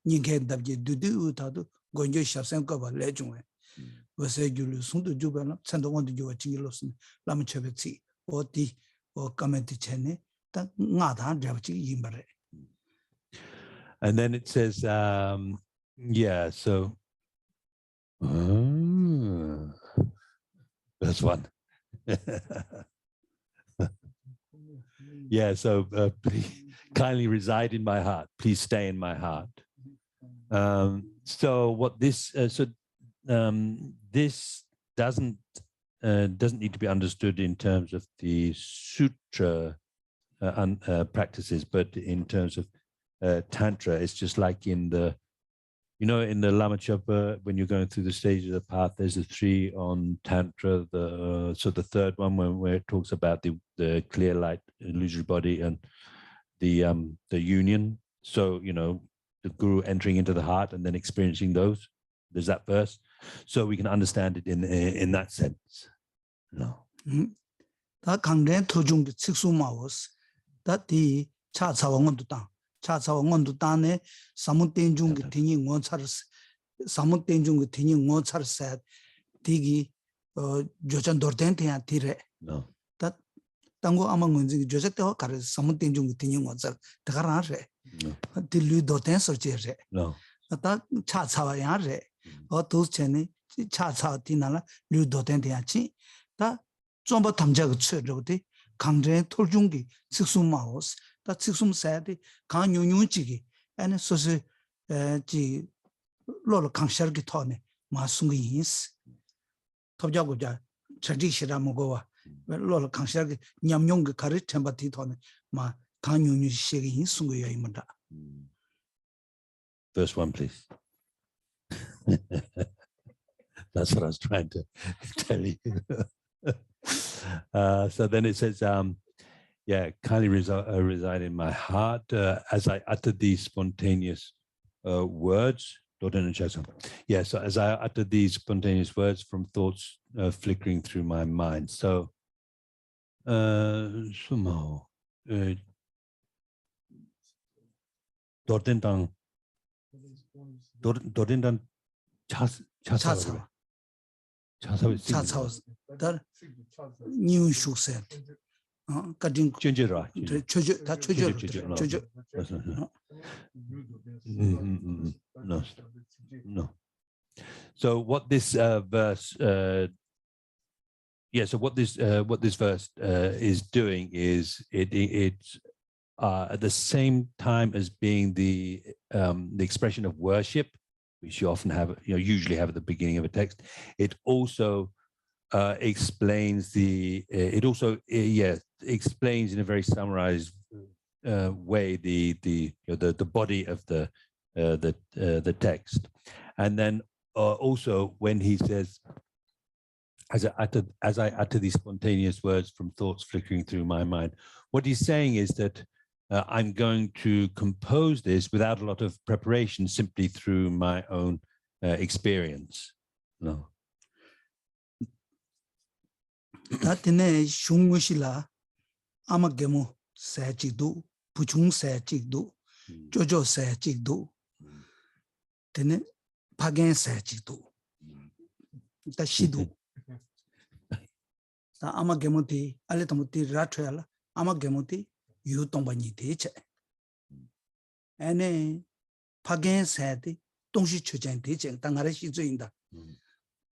ninghe dabje dudu utadu gonjo sharsen ko ba lejungwe wase julu sundu jubana sendo wondu juwa chingilos lama chebetsi oti o comment chene ta ngada jabachi imbare. And then it says so that's one. Yeah, so please kindly reside in my heart. Please stay in my heart. So what this this doesn't need to be understood in terms of the sutra practices, but in terms of tantra. It's just like in the, you know, in the Lama Chöpa, when you're going through the stages of the path, there's the 3 on tantra. So the third one where it talks about the clear light, illusory body, and the union. So, you know, the guru entering into the heart and then experiencing those. There's that verse, so we can understand it in that sense. No. 다 강된 토중 직수마오스 다디 차차왕원도 땅 차차왕원도 땅에 사무땡중 기티니 원차르스 사무땡중 기티니 원차르스 디기 조전 dorden테야 디레 No. 다 땅고 아마 문지 조적대와 가르 사무땡중 기티니 원차 다가라레 딜루 dorden 설제레 No. 다 차차와야레 도스체네 차차 디나라 류 dorden테야치 다 좀더 담자가 쳐르거든 강제 톨중기 직수마오스 다 직수사야데 강용용지기 아니 소스 지 로로 강셔기 토네 마숭이스 톱자고자 저지시라 먹어와 로로 강셔기 냠용기 가르 템바티 토네 마 강용용시기 순고야 임다. Verse 1, please. That's what I was trying to tell you. So then it says, yeah, kindly reside in my heart as I utter these spontaneous words. Yeah, so as I utter these spontaneous words from thoughts flickering through my mind. So, sumo, Dordendang 차사. 다 뉴슈세 가진 쩐지라. 초저 다 초저 No. So what this verse so what this verse is doing is it's at the same time as being the expression of worship, which you often have, usually have at the beginning of a text. It also explains explains in a very summarized way the body of the text. And then also when he says, as I utter these spontaneous words from thoughts flickering through my mind, what he's saying is that I'm going to compose this without a lot of preparation, simply through my own experience. No. 다티네 슝무실라 아마게모 사치도 부중 사치도 조조 사치도 되네 파겐 사치도 다시도 다 아마게모티 알레토모티 라트야라 아마게모티 유동반이 되체 에네 파겐 사티 동시 처전 되체 당아래 시주인다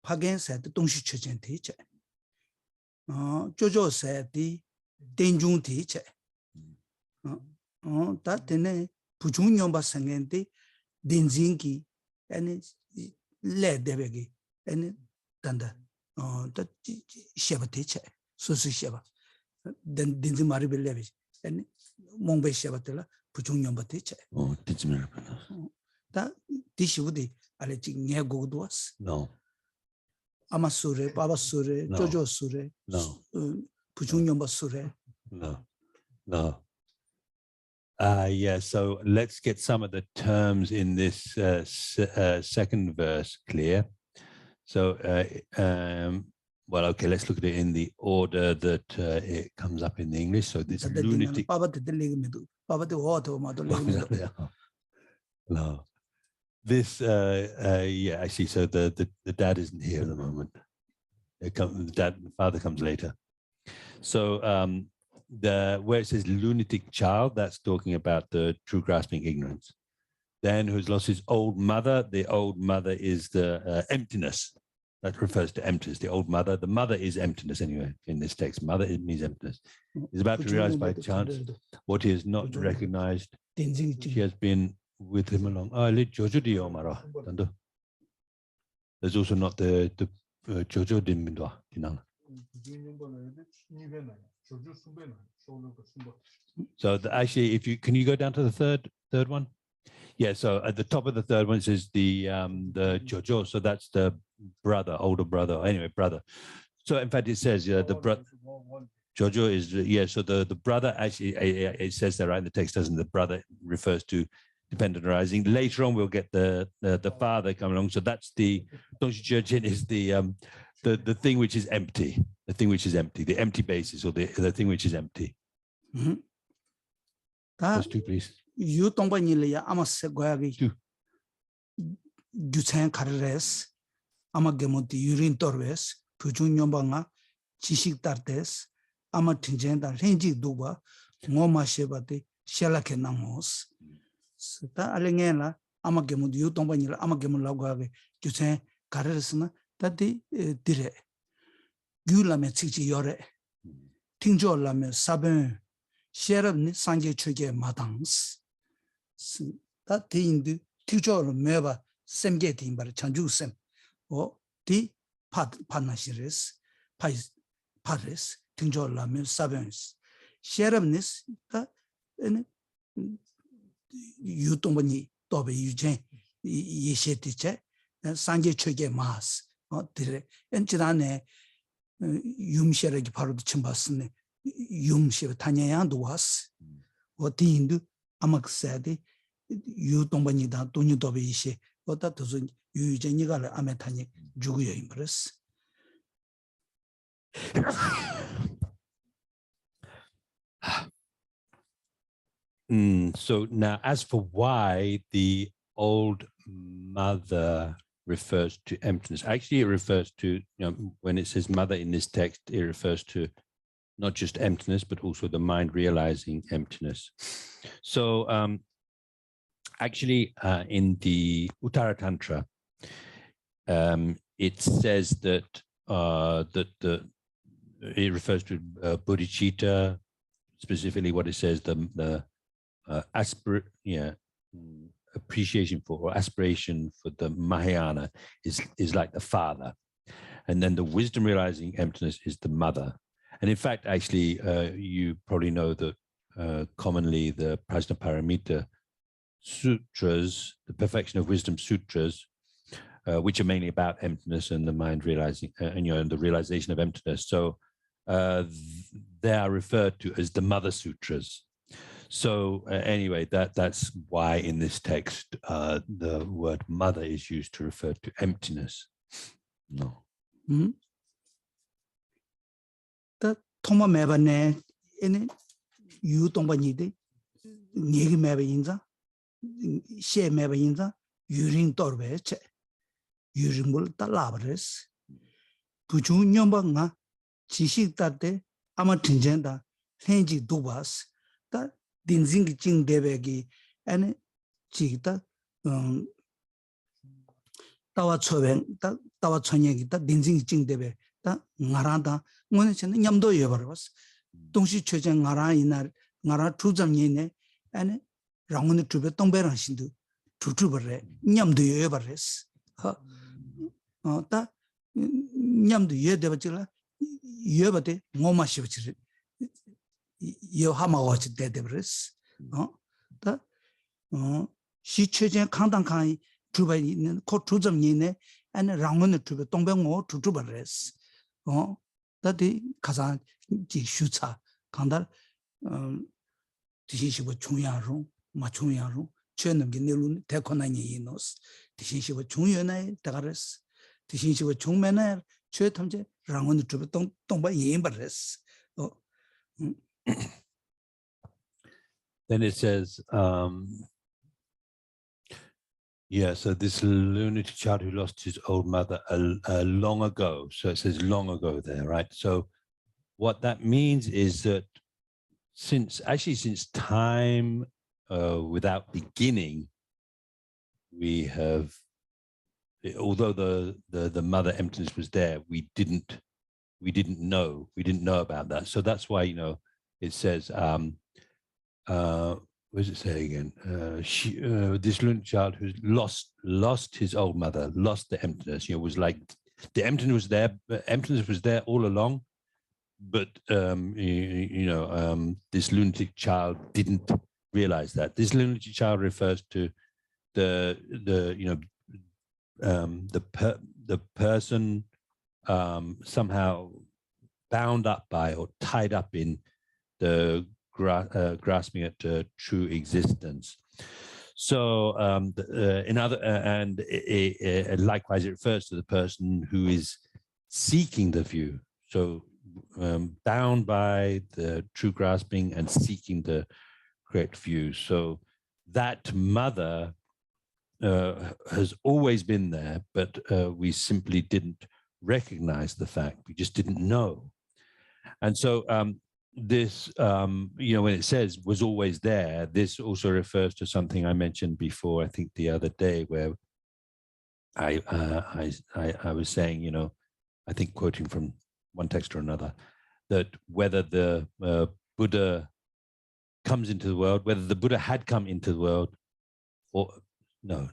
파겐 사티 동시 처전 되체 조조 사티 땡중 되체 다테네 부중년바 생겐데 딘징기 에네 레데베기 에네 단다 다 셰바 되체 소스 셰바 딘지 마리벨레비 에네 몽베 셰바텔라 부중년바 되체 디지메르 다 디시우디 알레지 녜고도스 No. 아마수레 바바수레 No. 조조수레 No. 부중년바수레 No. Yeah, so let's get some of the terms in this second verse clear. So, well, okay, let's look at it in the order that it comes up in the English. So this lunatic... No. This, yeah, I see. So the dad isn't here at the moment. The father comes later. So where it says lunatic child, that's talking about the true grasping ignorance. Then who's lost his old mother, the old mother is the emptiness. That refers to emptiness, the old mother. The mother is emptiness anyway in this text. Mother, it means emptiness. Is about to realize by chance what he has not recognized. She has been with him along. There's also not the Jojo Dimbindwa. So actually, if you can you go down to the third one? Yeah, so at the top of the third one it says the Jojo, so that's the brother, older brother, anyway, brother. So in fact it says the brother Jojo is so the brother actually it says that right in the text, doesn't it? The brother refers to dependent arising. Later on we'll get the father coming along. So that's the Dongshi Jurchen is the thing which is empty, the thing which is empty, the empty basis, or the thing which is empty. Those two, please. You don't want to amase goyagi Duchan Carres, Amagemuti, Urin Torres, Pujun Yombanga, Chishik Tartes, Amatingenda, Renji Duba, Ngoma Shebati, Shelakenamos. Sita Alingena, Amagemut, you don't want Amagemulagave, Duchan Carresna, that the dire. Gulame Tichi Yore, Tingjo Lame Sabin, Sheriff Sanje Chuge Madams. That thing the teacher member sem getting but chanju sem or the partnerships paris teacher lamin sabens shareabness that you don't want to be you change ye teacher and sanje choge mas or dire and chirane yum share part of the chimbasne yum share tanyayan was or the hindu amak said you don't want you don't you do be she or that doesn't you genigal ametani juguya impress. So now as for why the old mother refers to emptiness, actually it refers to, when it says mother in this text, it refers to not just emptiness, but also the mind realizing emptiness. So actually, in the Uttara Tantra, it says that it refers to bodhicitta, specifically what it says the appreciation for or aspiration for the Mahayana is like the father, and then the wisdom realizing emptiness is the mother. And in fact, actually, you probably know that commonly the Prajnaparamita sutras, the perfection of wisdom sutras, which are mainly about emptiness and the mind realizing, and the realization of emptiness. So they are referred to as the mother sutras. So anyway, that's why in this text the word mother is used to refer to emptiness. No. The Toma Mebane in you don't need it. Nigi Mebinza. She Mebinza, Urin Torbeche, Urimul Talabres, Pujun Yombanga, Chishi Tate, Amatingenda, Henji Dubas, that Dinzing Jing Debegi, and Chita Tawa Choven, Tawa Chonyagi, that Dinzing Jing Debe, that Naranda, when it's in Yamdo Yevers, Dongshi Chojan Nara in Nara Truzam Yene, and Ramon Trube Tomberan Shindu, Tutubere, Nyamdu Yevares, that Nyamdu Yedevachilla, Yevate, Moma Shivchir, Yohama watch Dedevres, that she chosen Kandankai, Tuba, Kotuzam Yene, and Ramon Trube Tombengo, Tutuberes, that the Kazan Jishuta, Kandar, Tishiba Chunyaru. Machuyaru, Chenam Ginilun, Tekonani Inos, Tishiba Chunyana, Tagares, Tishiba Chungmaner, Chetamje, Rangon Trubeton, Tomba Yimbares. Then it says, so this lunatic child who lost his old mother long ago. So it says long ago there, right? So what that means is that since time without beginning, we have although the mother emptiness was there, we didn't know about that. So that's why, it says, what does it say again? This lunar child who's lost his old mother, lost the emptiness, was like the emptiness was there all along, but this lunatic child didn't realize that. This lunatic child refers to the person somehow bound up by or tied up in the grasping at true existence. So likewise, it refers to the person who is seeking the view. So bound by the true grasping and seeking the correct view. So that mother has always been there, but we simply didn't recognize the fact. We just didn't know. And so this, when it says was always there, this also refers to something I mentioned before, I think the other day, where I was saying, I think quoting from one text or another, that whether the Buddha comes into the world, whether the Buddha had come into the world, or no.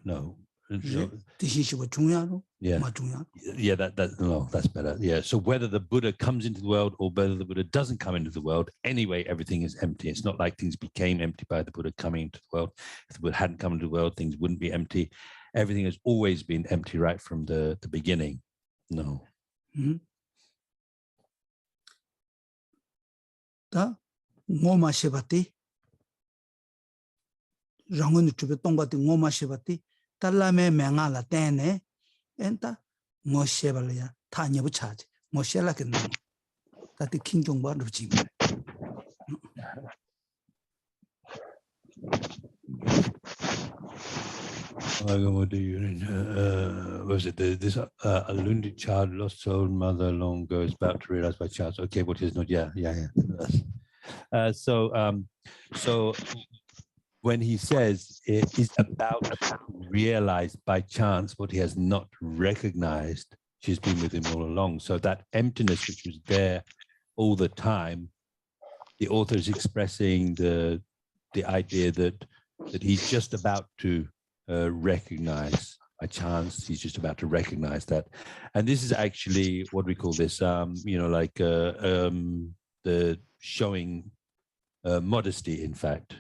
Yeah, that's better. Yeah, so whether the Buddha comes into the world or whether the Buddha doesn't come into the world, anyway, everything is empty. It's not like things became empty by the Buddha coming into the world. If the Buddha hadn't come into the world, things wouldn't be empty. Everything has always been empty right from the beginning. No. Ngoma shebati rangun chube tongbati ngoma shebati talame mengala tene enta mo shebalya ta nyebu chaji mo shela ken tati kinjong ba ruji was it this a lunatic child lost his own mother long ago is about to realize by chance? Okay, what is not? Yeah. So when he says it is about to realize by chance what he has not recognized, she's been with him all along. So that emptiness which was there all the time, the author is expressing the idea that he's just about to recognize by chance. He's just about to recognize that, and this is actually what we call this, the showing modesty. In fact,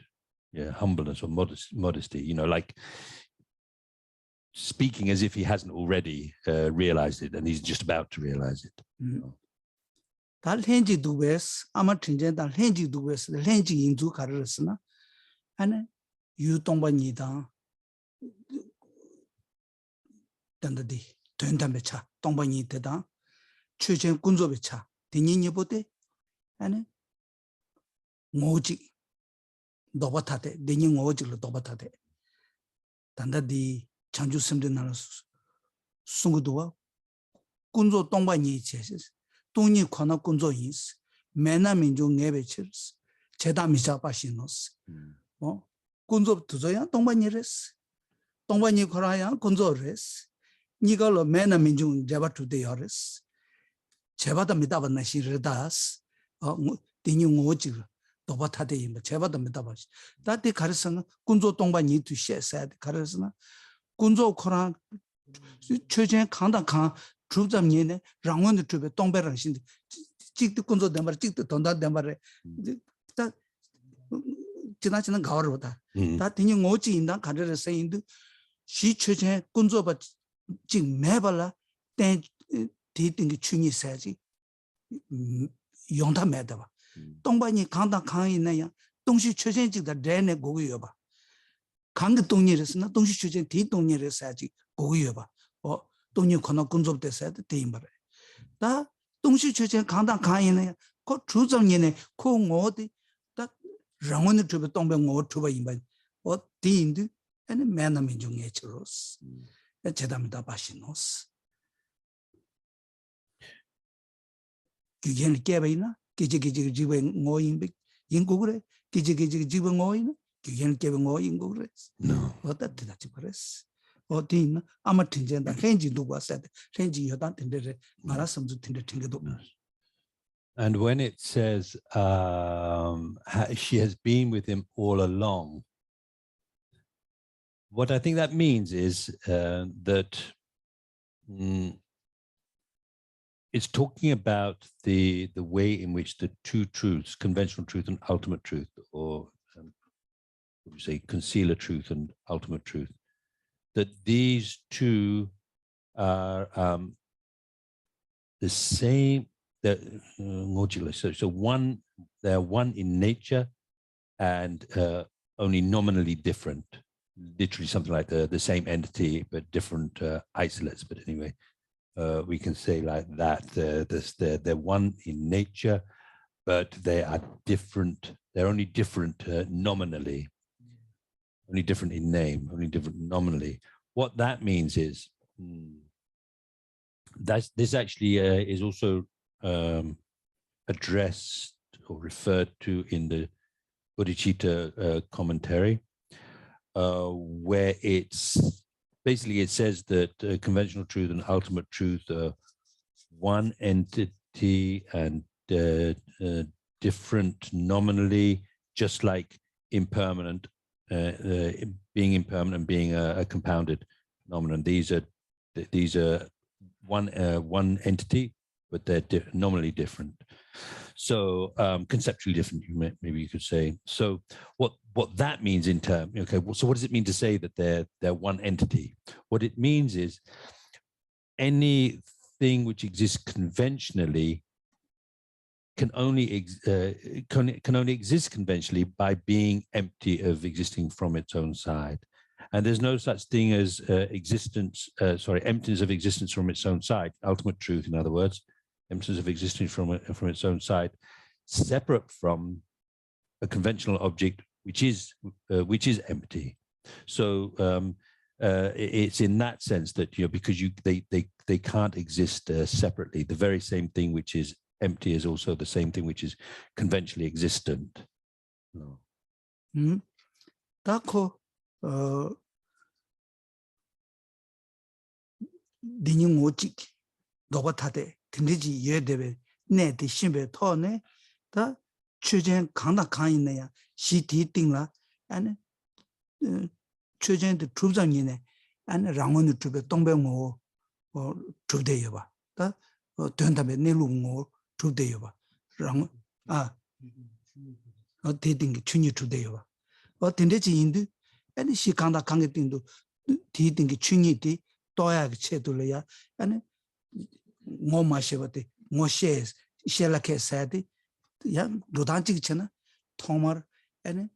humbleness or modesty. Like speaking as if he hasn't already realized it, and he's just about to realize it. Dal henji duwes amatinje dal henji duwes henji inzu karasna ane yu tongba ni da dandadi tönda mecha tongba ni te da chuchen kunzo becha dini ni bote ane ngoji doba tate dini ngoji lo doba tate dandadi chanju semde na sunguduwa kunzo tongba ni che 동니 코나 군조 인스 매나 민족 내배치스 제다 미자 바시노스 군조 두저야 동반이레스 동반이 코라야 군조레스 니가로 매나 민족 제바 투데요레스 제바다 미다바나 시르다스 디니 오지 도바타데 임 제바다 미다바시 다티 가르스는 군조 동반이 두셰사 가르스나 군조 코라 최전 강다강 주점년에 랑원의 주변 동배랑 신데 찍도 군조 담말 찍도 돈다 담말에 다 지나치는 가을보다 다 되니 오지 인당 가르를 say인도 시체제 군조바 지금 매발라 때 뒤등기 춘이 사지 용다 매다 동반이 강다 강이나야 동시 최전직다 레네 고고여 봐 강그 동일에서나 동시 최전 뒤 동일에 사지 고고여 봐 동료 코너 군조 됐어야 돼 말에 다 동시 최전 강당 강이네 그 주정년에 그 어디 다 랑원의 주변 동병 뭐 주바 이만 디인도 아니 매너민 중에 저로스 제담다 바시노스 규견을 깨베이나 기지기지 집에 모임비 인국으로 기지기지 집에 모이나 규견을 깨베 모임국으로 어떻게 다지 그랬어 어디 아마 튕전다 현지 누가 사대 현지 여단 튕데 말아 섬주 튕게도. And when it says she has been with him all along, what I think that means is that it's talking about the way in which the two truths, conventional truth and ultimate truth, or what would you say, concealer truth and ultimate truth, that these two are the same, they're modular. So one, they're one in nature and only nominally different, literally something like the same entity, but different isolates. But anyway, we can say like that, they're one in nature, but they are different. They're only different nominally, only different in name, only different nominally. What that means is this actually is also addressed or referred to in the Bodhicitta commentary, where it's basically, it says that conventional truth and ultimate truth are one entity and different nominally, just like impermanent, being impermanent and being a compounded phenomenon. These are one entity, but they're nominally different. So conceptually different, maybe you could say. So what that means in terms, okay, so what does it mean to say that they're one entity? What it means is anything which exists conventionally can only exist conventionally by being empty of existing from its own side. And there's no such thing as emptiness of existence from its own side, ultimate truth, in other words, emptiness of existence from its own side, separate from a conventional object which is empty. So it's in that sense that, because they can't exist separately. The very same thing which is empty is also the same thing which is conventionally existent. No. Dini ngochik doba tate tindeji yedewe ne de shimbe to ne da chujen kanda kanyi ne ya shi ti tingla ane chujen de trubzang ne ane rangwani trube tongbe ngo trubde yoba da tuyantabe nilu ngo trubde yoba rang te tingi chunyi trubde yoba tindeji indu ane shi kanda kanyi tingdu ti tingi chunyi ti toya chetuleya ane ngo mashebate ngo shela ke sadi ya rodanchi chena thomar ane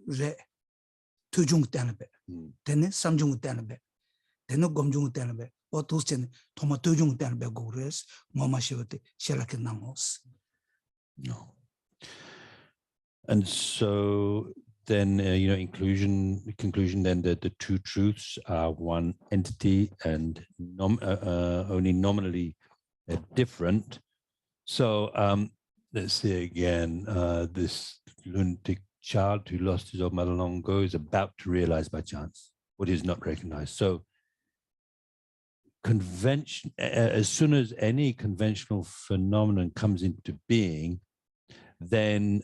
re tujung tanbe tene samjung tanbe tene gomjung tanbe o tus chen thoma tujung tanbe gores ngo mashebate shela ke nangos. No. And so then, in conclusion, then the two truths are one entity and only nominally different. So let's see again, this lunatic child who lost his old mother long ago is about to realize by chance what is not recognized. So convention, as soon as any conventional phenomenon comes into being, then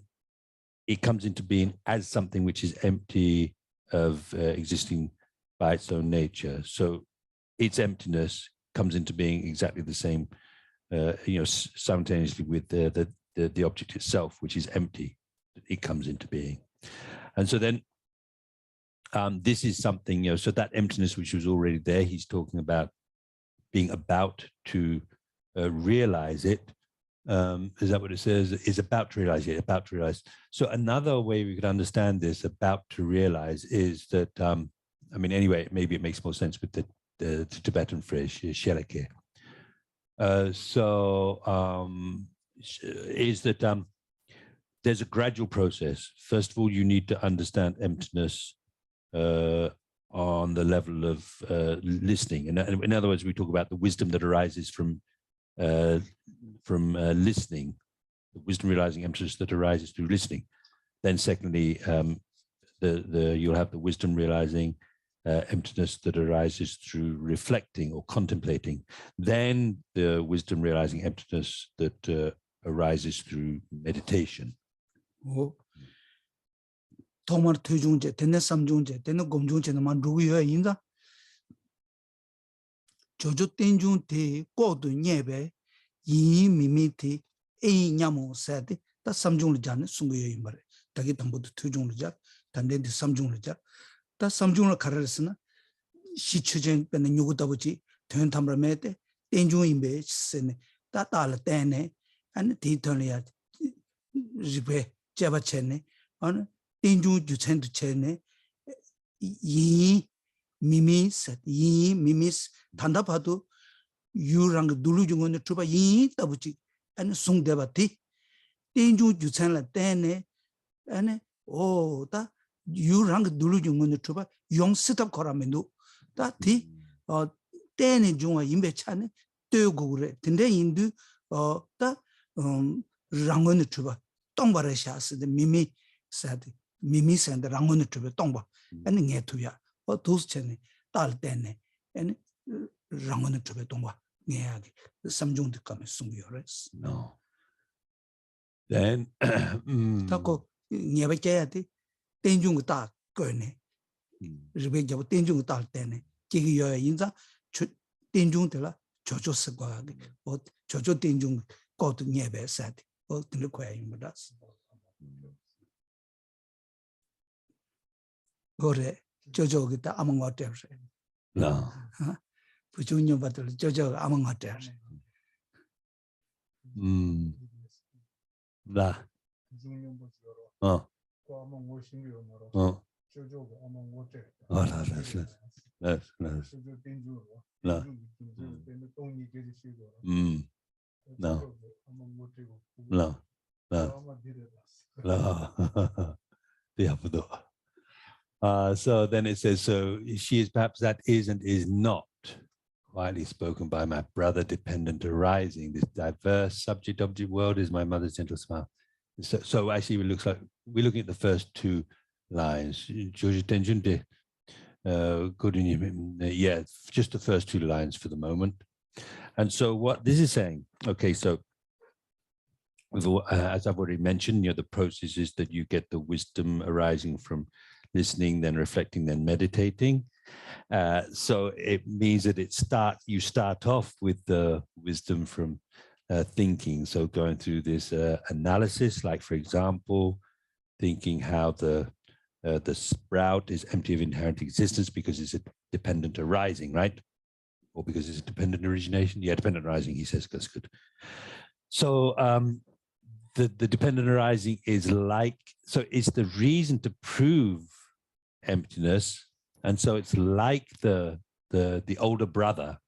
it comes into being as something which is empty of existing by its own nature. So its emptiness comes into being exactly the same, simultaneously with the object itself, which is empty. It comes into being. And so then this is something, so that emptiness which was already there, he's talking about being about to realize it. Is that what it says? Is about to realize it, about to realize. So another way we could understand this about to realize is that, anyway, maybe it makes more sense with the Tibetan phrase, shelake. Is that there's a gradual process. First of all, you need to understand emptiness on the level of listening. In other words, we talk about the wisdom that arises from listening, the wisdom realizing emptiness that arises through listening. Then secondly, you'll have the wisdom realizing emptiness that arises through reflecting or contemplating. Then the wisdom realizing emptiness that arises through meditation. 통말 투중제, 되는 삼중제, 되는 공중제만 누구야 인자? 조조 땡중대 고도 녀베 이 미미티 에 냐모 세데 다 삼중을 자는 순구여 말에. 다기 담보도 투중을 자, 단대도 삼중을 자. 다 삼중을 가르스나 시추전 변의 누구다보지 된 담라메데 땡중임베 세네. 다 달을 때네. 아니 디터리아 리베 잡아체네. 어느 땡중 주천도 체네. 이 미미스 이 미미스 단답하도 유랑 둘루중은 주바 이 따부지 안 송대바티 땡중 주천라 때네. 아니 오다 유랑 둘루중은 주바 용스탑 거라면도 다티 때네 중화 임베차네 뜨고 그래. 근데 인도 다 랑원을 주바 똥바라샤스데 미미 사데 미미 산데 랑원을 주바 똥바 아니 녜투야 도스체네 딸 때네 아니 랑원을 주바 똥바 녜야기 삼중도 까면 숨겨레스 No. Then 타고 녜베게야디 땡중고 다 거네 리베 잡고 땡중고 딸 때네 기기여야 인자 땡중들라 조조스과 조조 땡중 거도 녜베 사데 근데 거야 임다스 그래 저저기다 아무 것 때문에 no. 부주님 받을 저저 아무 것 때문에 나. So then it says, so she is perhaps that is and is not, widely spoken by my brother, dependent arising. This diverse subject-object world is my mother's gentle smile. So actually, it looks like we're looking at the first two lines. Yeah, just the first two lines for the moment. And so what this is saying, okay, so as I've already mentioned, the process is that you get the wisdom arising from listening, then reflecting, then meditating. So it means that you start off with the wisdom from thinking. So going through this analysis, like for example, thinking how the sprout is empty of inherent existence because it's a dependent arising, right? Or because it's a dependent origination. Yeah, dependent arising, he says, that's good. So the dependent arising is like, so it's the reason to prove emptiness. And so it's like the older brother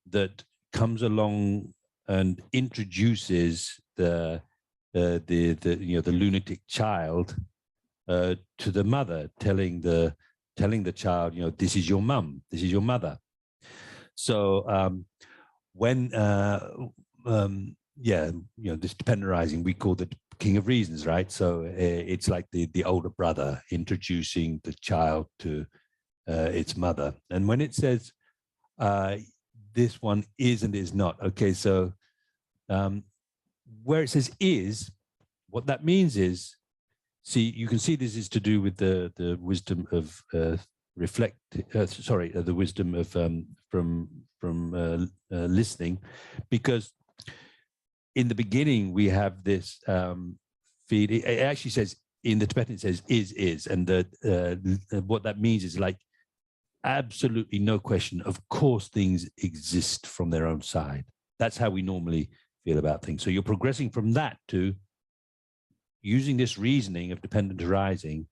that comes along and introduces the lunatic child to the mother, telling the child, this is your mum, this is your mother. So when this dependent arising, we call the king of reasons, right? So it's like the older brother introducing the child to its mother. And when it says this one is and is not, okay, so where it says is, what that means is, see, you can see this is to do with the wisdom of the wisdom of from listening, because in the beginning we have this feed. It actually says in the Tibetan it says is, and what that means is like absolutely no question. Of course, things exist from their own side. That's how we normally feel about things. So you're progressing from that to using this reasoning of dependent arising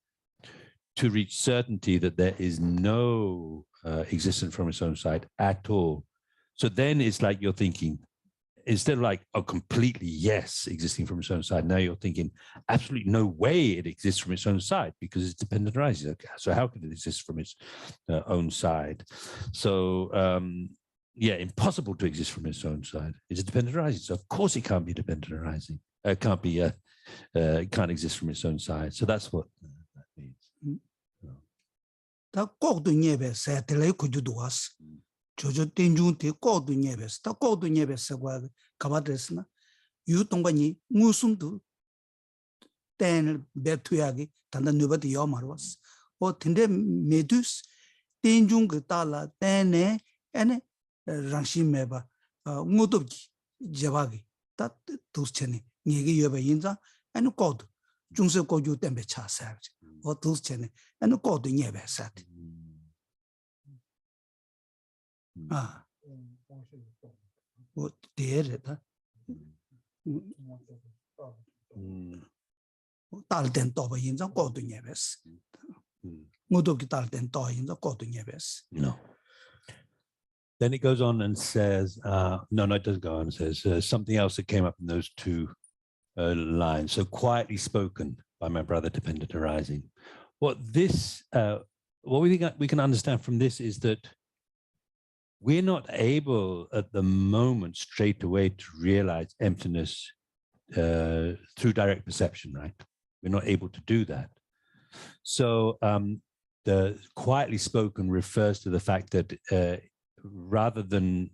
to reach certainty that there is no existence from its own side at all. So then it's like you're thinking, instead of like, oh, completely yes, existing from its own side, now you're thinking, absolutely no way it exists from its own side because it's dependent arising. Okay, so how can it exist from its own side? So yeah, impossible to exist from its own side. It's a dependent arising. So of course it can't be dependent arising. It can't be, it can't exist from its own side. So that's what that means. 다 꼭도 예배 세텔레 구주도 왔어. 조조 땡중대 꼭도 예배스. 다 꼭도 예배스가 가바드스나 유동반이 무슨도 땡을 배투야기 단다 누바디 요마르스. 근데 메두스 땡중 그 달라 땡네 에네 랑심메바 무도기 제바기 다 두스체네 니게 여바 인자 아니 코드 중세 고주 땜베 차사 두스체네 아니 코드 예베사 데르다 달된 또바 인자 코드 예베스 무도기 달된 또 인자 코드 예베스 No. Then it goes on and says, no, it doesn't go on and says something else that came up in those two lines. So quietly spoken by my brother dependent arising. What we think we can understand from this is that we're not able at the moment straight away to realize emptiness through direct perception, right? We're not able to do that. So the quietly spoken refers to the fact that rather than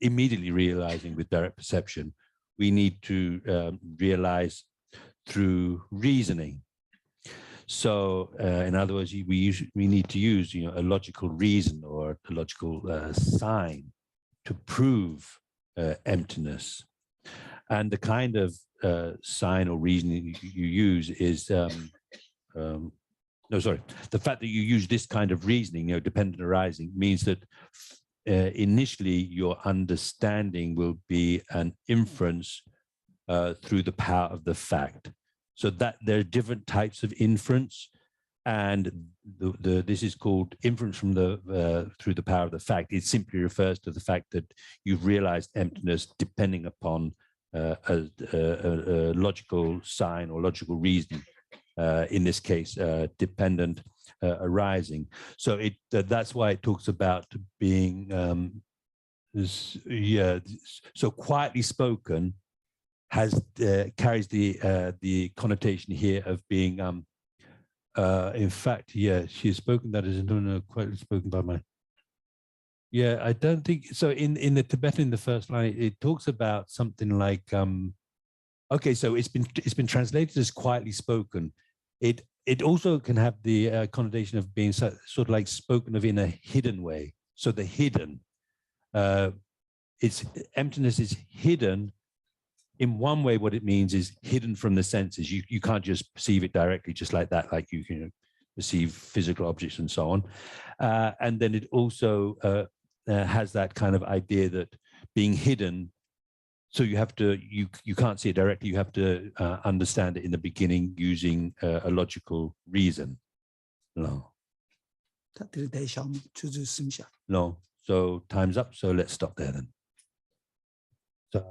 immediately realizing with direct perception, we need to realize through reasoning. So in other words, we need to use a logical reason or a logical sign to prove emptiness. And the kind of sign or reasoning you use is the fact that you use this kind of reasoning, dependent arising, means that initially your understanding will be an inference through the power of the fact. So that there are different types of inference, and this is called inference from through the power of the fact. It simply refers to the fact that you've realized emptiness depending upon a logical sign or logical reasoning. In this case, dependent arising. So that's why it talks about being, so quietly spoken carries the connotation here of being, in fact, she has spoken, that is quietly spoken by my, I don't think, so in the Tibetan, in the first line, it talks about something like, okay, so it's been translated as quietly spoken. It also can have the connotation of being sort of like spoken of in a hidden way. So the hidden, emptiness is hidden. In one way, what it means is hidden from the senses. You can't just perceive it directly, just like that, like you can perceive physical objects and so on. And then it also has that kind of idea that being hidden, so you have to, you can't see it directly, you have to understand it in the beginning using a logical reason. No. No. So time's up, so let's stop there then. Though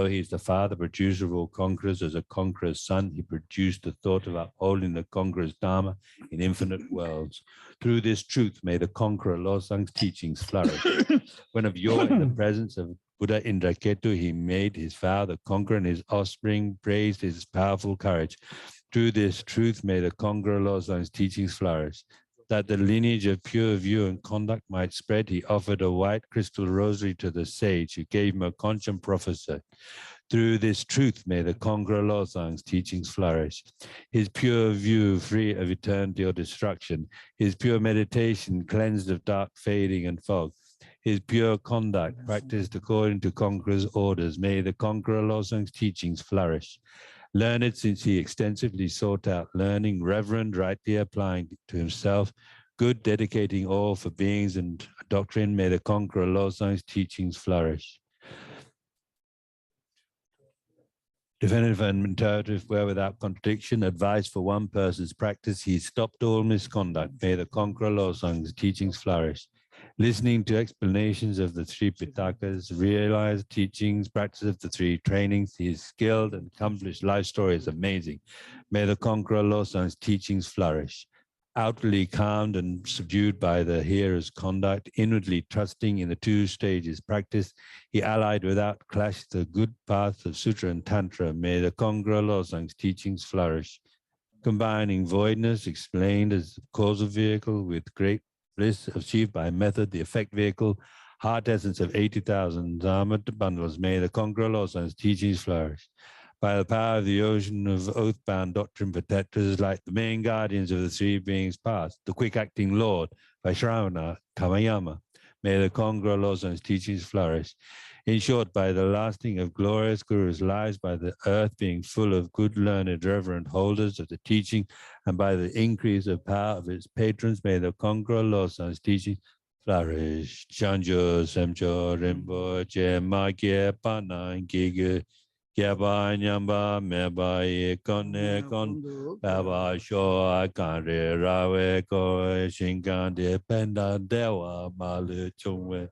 he is the father, producer of all conquerors, as a conqueror's son, he produced the thought of upholding the conqueror's dharma in infinite worlds. Through this truth, may the conqueror Losang's teachings flourish. When of yore in the presence of Buddha Indraketu, he made his vow, the conqueror and his offspring praised his powerful courage. Through this truth, may the conqueror Losang's teachings flourish. That the lineage of pure view and conduct might spread, he offered a white crystal rosary to the sage, who gave him a conscious prophecy. Through this truth, may the conqueror Losang's teachings flourish. His pure view, free of eternity or destruction. His pure meditation, cleansed of dark fading and fog. His pure conduct, practiced according to conqueror's orders. May the conqueror Losang's teachings flourish. Learned, since he extensively sought out learning, reverend, rightly applying to himself, good, dedicating all for beings and doctrine, may the conqueror Losang's teachings flourish. Definitive and interpretive, where without contradiction, advice for one person's practice, he stopped all misconduct. May the conqueror Losang's teachings flourish. Listening to explanations of the three Pitakas, realized teachings, practice of the three trainings, his skilled and accomplished life story is amazing. May the conqueror Losang's teachings flourish. outwardly calmed and subdued by the hearer's conduct, inwardly trusting in the two stages practice, he allied without clash the good paths of Sutra and Tantra. May the Kongra Losang's teachings flourish, combining voidness explained as the causal vehicle with great bliss achieved by method, the effect vehicle, heart essence of 80,000 Dharma bundles. May the Kongra Losang's teachings flourish. By the power of the ocean of oath-bound doctrine protectors, like the main guardians of the three beings past, the quick-acting Lord, Vaishravana, Kamayama, may the Kongra Losang's teachings flourish. In short, by the lasting of glorious Gurus' lives, by the earth being full of good, learned, reverent holders of the teaching, and by the increase of power of its patrons, may the Kongra Losang's teaching flourish. Chanjo, Semcho, Rinpoche, Magye, Panan, Gigu, Kyaba nyamba meba ye kone kon baba sho akare rawe ko shinkan de penda dewa malu chungwe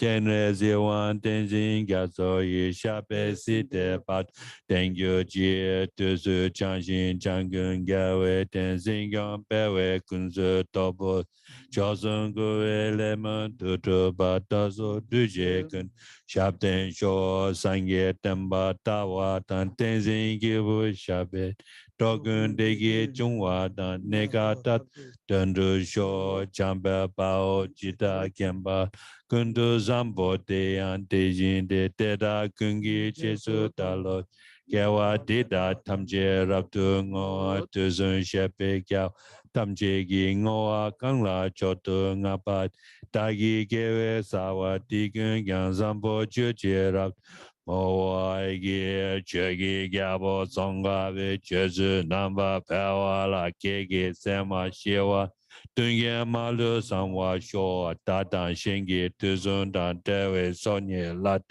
Chenre ziwan tenzin gazo ye shape site pat tengyo jie tuzu changshin changun gawe tenzin gong pewe kunzu tobo chosun kuwe leman tutu batazo duje kun Shabden Shaw Sangye Temba Tawa Tan Tenzin Gibu Shabet Togun Degi Chungwa Tan Negatat Tundru Shaw Chamba Bao Jita Kemba Kundu Zambo De Antejin De Teda Kungi Chesu Talo Kewa Dida Tamje Raptu Ngo Tuzun Shepe Kyao Tamje Gi Ngoa Kangla Chotu Ngapat Dagi Gewe Sawa Tigun Yang Zambo Chuchirap Moai Gi Chegi Gabo Songa Ve Chezu Namba Pawa La Kegi Sema Shewa Dunye Malu Samwa Sho Tatan Shingi Tuzun Dan Dewe Sonye Lat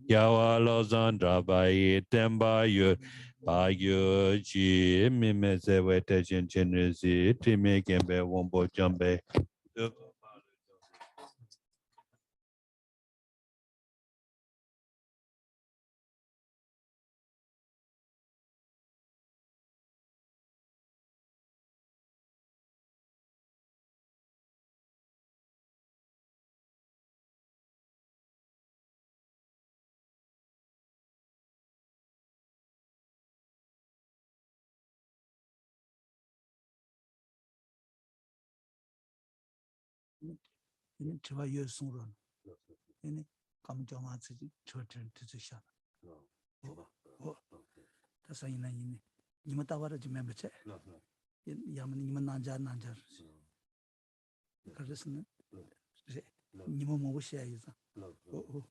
Yawa Lozan Drabai Temba Yu Ba Yu Ji Mime Sewe Techen Chenrisi Trime Gembe Wombo Jambe ini chwa yu sung ron ini kam jama tsi choten tsi sha o ta sa ina ini nima ta wara ji membe che yamani nima nanja karesne nima mo sha yi za o